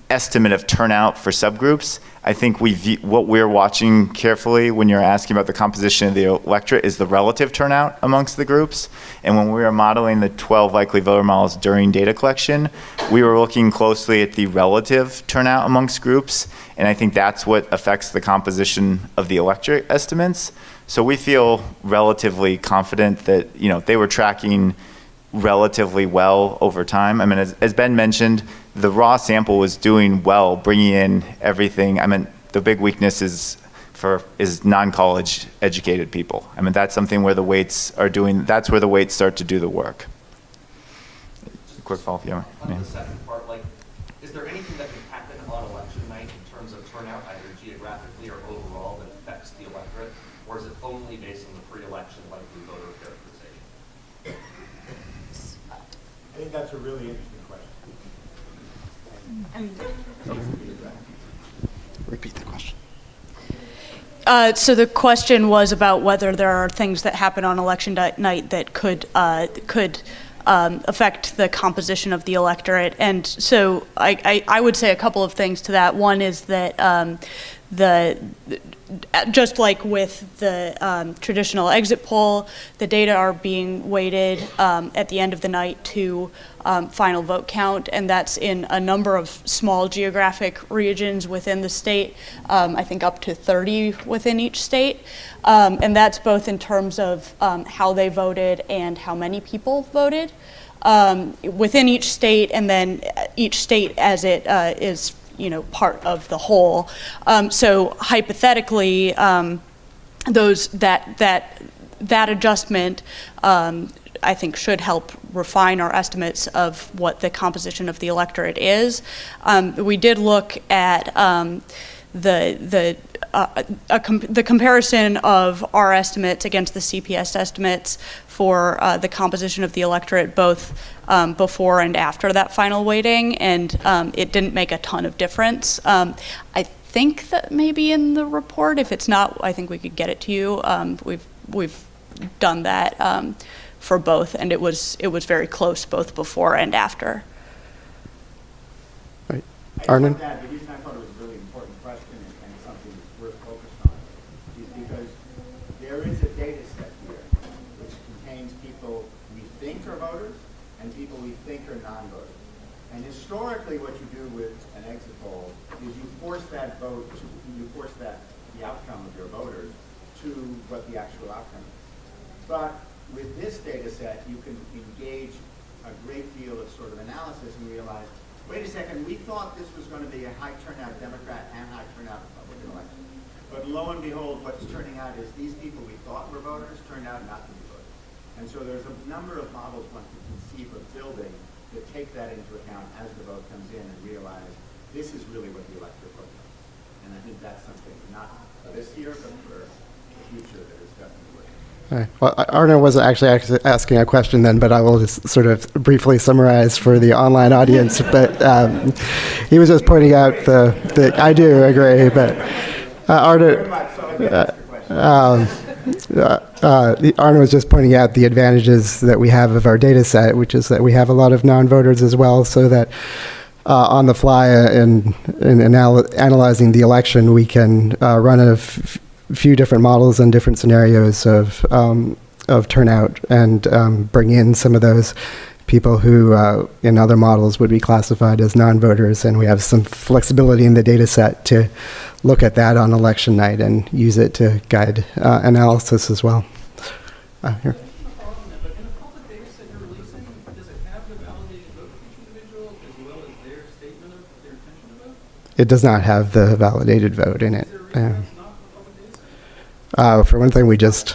estimate of turnout for subgroups. I think what we're watching carefully when you're asking about the composition of the electorate is the relative turnout amongst the groups. And when we were modeling the 12 likely voter models during data collection, we were looking closely at the relative turnout amongst groups. And I think that's what affects the composition of the electorate estimates. So we feel relatively confident that, they were tracking relatively well over time. I mean, as Ben mentioned, the raw sample was doing well, bringing in everything. I mean, the big weakness is non-college educated people. I mean, that's something where the weights that's where the weights start to do the work. Quick follow-up, yeah. On the second part, is there anything that can happen on election night in terms of turnout, either geographically or overall, that affects the electorate, or is it only based on the pre-election likely voter characterization? I think that's a really interesting question. Repeat the question. So the question was about whether there are things that happen on election night that could affect the composition of the electorate. And so I would say a couple of things to that. One is that just like with the traditional exit poll, the data are being weighted at the end of the night to final vote count, and that's in a number of small geographic regions within the state, I think up to 30 within each state. And that's both in terms of how they voted and how many people voted within each state, and then each state as it is part of the whole. So hypothetically, that adjustment, I think, should help refine our estimates of what the composition of the electorate is. We did look at the the comparison of our estimates against the CPS estimates for the composition of the electorate, both before and after that final weighting, and it didn't make a ton of difference. I think that maybe in the report, if it's not, I think we could get it to you. We've done that for both, and it was very close both before and after. Right. Arnon? The reason I thought it was a really important question and something that's worth focused on is because there is a data set here which contains people we think are voters and people we think are non-voters. And historically what you do with an exit poll is you force that vote, the outcome of your voters to what the actual outcome is. But with this data set, you can engage a great deal of sort of analysis and realize, wait a second, we thought this was going to be a high turnout Democrat and high turnout Republican election. But lo and behold, what's turning out is these people we thought were voters turned out not to be voters. And so there's a number of models one can conceive of building that take that into account as the vote comes in and realize this is really what the electorate vote is. And I think that's something not for this year, but for the future that is definitely working. All right. Well, Arno wasn't actually asking a question then, but I will just sort of briefly summarize for the online audience. But he was just pointing out I do agree, but Arno was just pointing out the advantages that we have of our data set, which is that we have a lot of non-voters as well, so that on the fly in analyzing the election, we can run a few different models and different scenarios of turnout and bring in some of those people who in other models would be classified as non-voters, and we have some flexibility in the data set to look at that on election night and use it to guide analysis as well. Here. It does not have the validated vote in it. For one thing, we just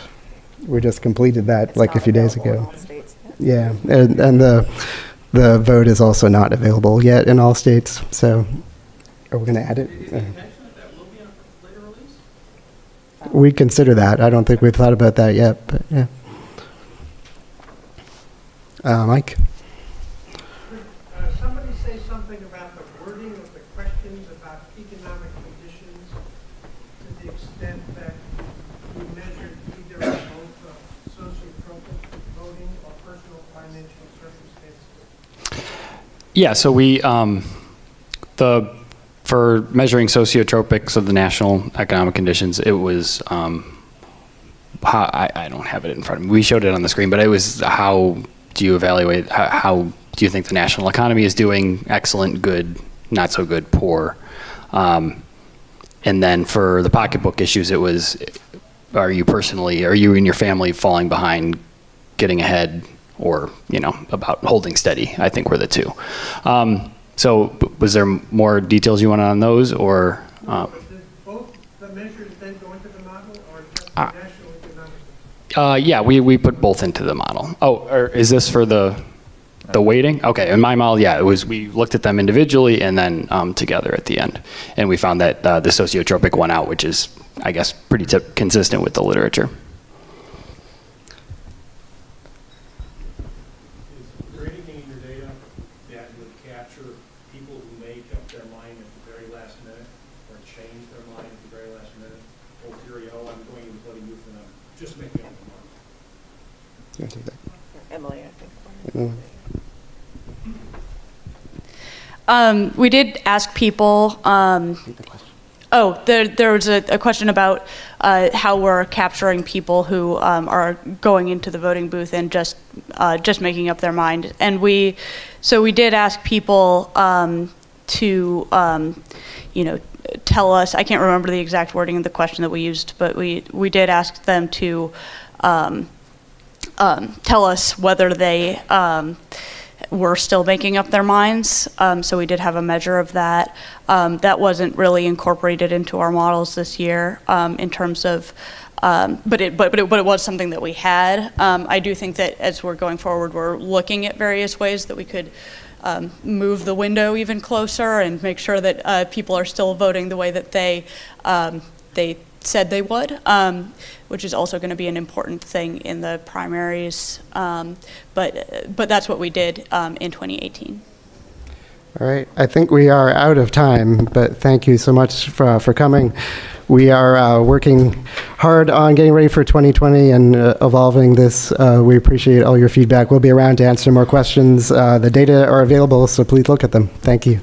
completed that like a few days ago. Yeah, and the vote is also not available yet in all states. So, are we going to add it? We consider that. I don't think we've thought about that yet, but yeah. Mike. Somebody say something about the wording of the questions about economic conditions to the extent that you measured either both sociotropic voting or personal financial circumstances? Yeah, so we, for measuring sociotropics of the national economic conditions, it was, I don't have it in front of me. We showed it on the screen, but it was how do you evaluate, how do you think the national economy is doing? Excellent, good, not so good, poor. And then for the pocketbook issues, it was, are you and your family falling behind, getting ahead, or, about holding steady, I think were the two. So was there more details you wanted on those, or? Did both the measures then go into the model, or just the national economic? Yeah, we put both into the model. Oh, or is this for the weighting? Okay, in my model, yeah, we looked at them individually and then together at the end. And we found that the sociotropic won out, which is, I guess, pretty consistent with the literature. Emily, I think. We did ask people. There was a question about how we're capturing people who are going into the voting booth and just making up their mind. And we did ask people to tell us. I can't remember the exact wording of the question that we used, but we did ask them to tell us whether they were still making up their minds. So we did have a measure of that. That wasn't really incorporated into our models this year in terms of, but it was something that we had. I do think that as we're going forward, we're looking at various ways that we could move the window even closer and make sure that people are still voting the way that they said they would, which is also going to be an important thing in the primaries. But that's what we did in 2018. All right, I think we are out of time, but thank you so much for coming. We are working hard on getting ready for 2020 and evolving this. We appreciate all your feedback. We'll be around to answer more questions. The data are available, so please look at them. Thank you.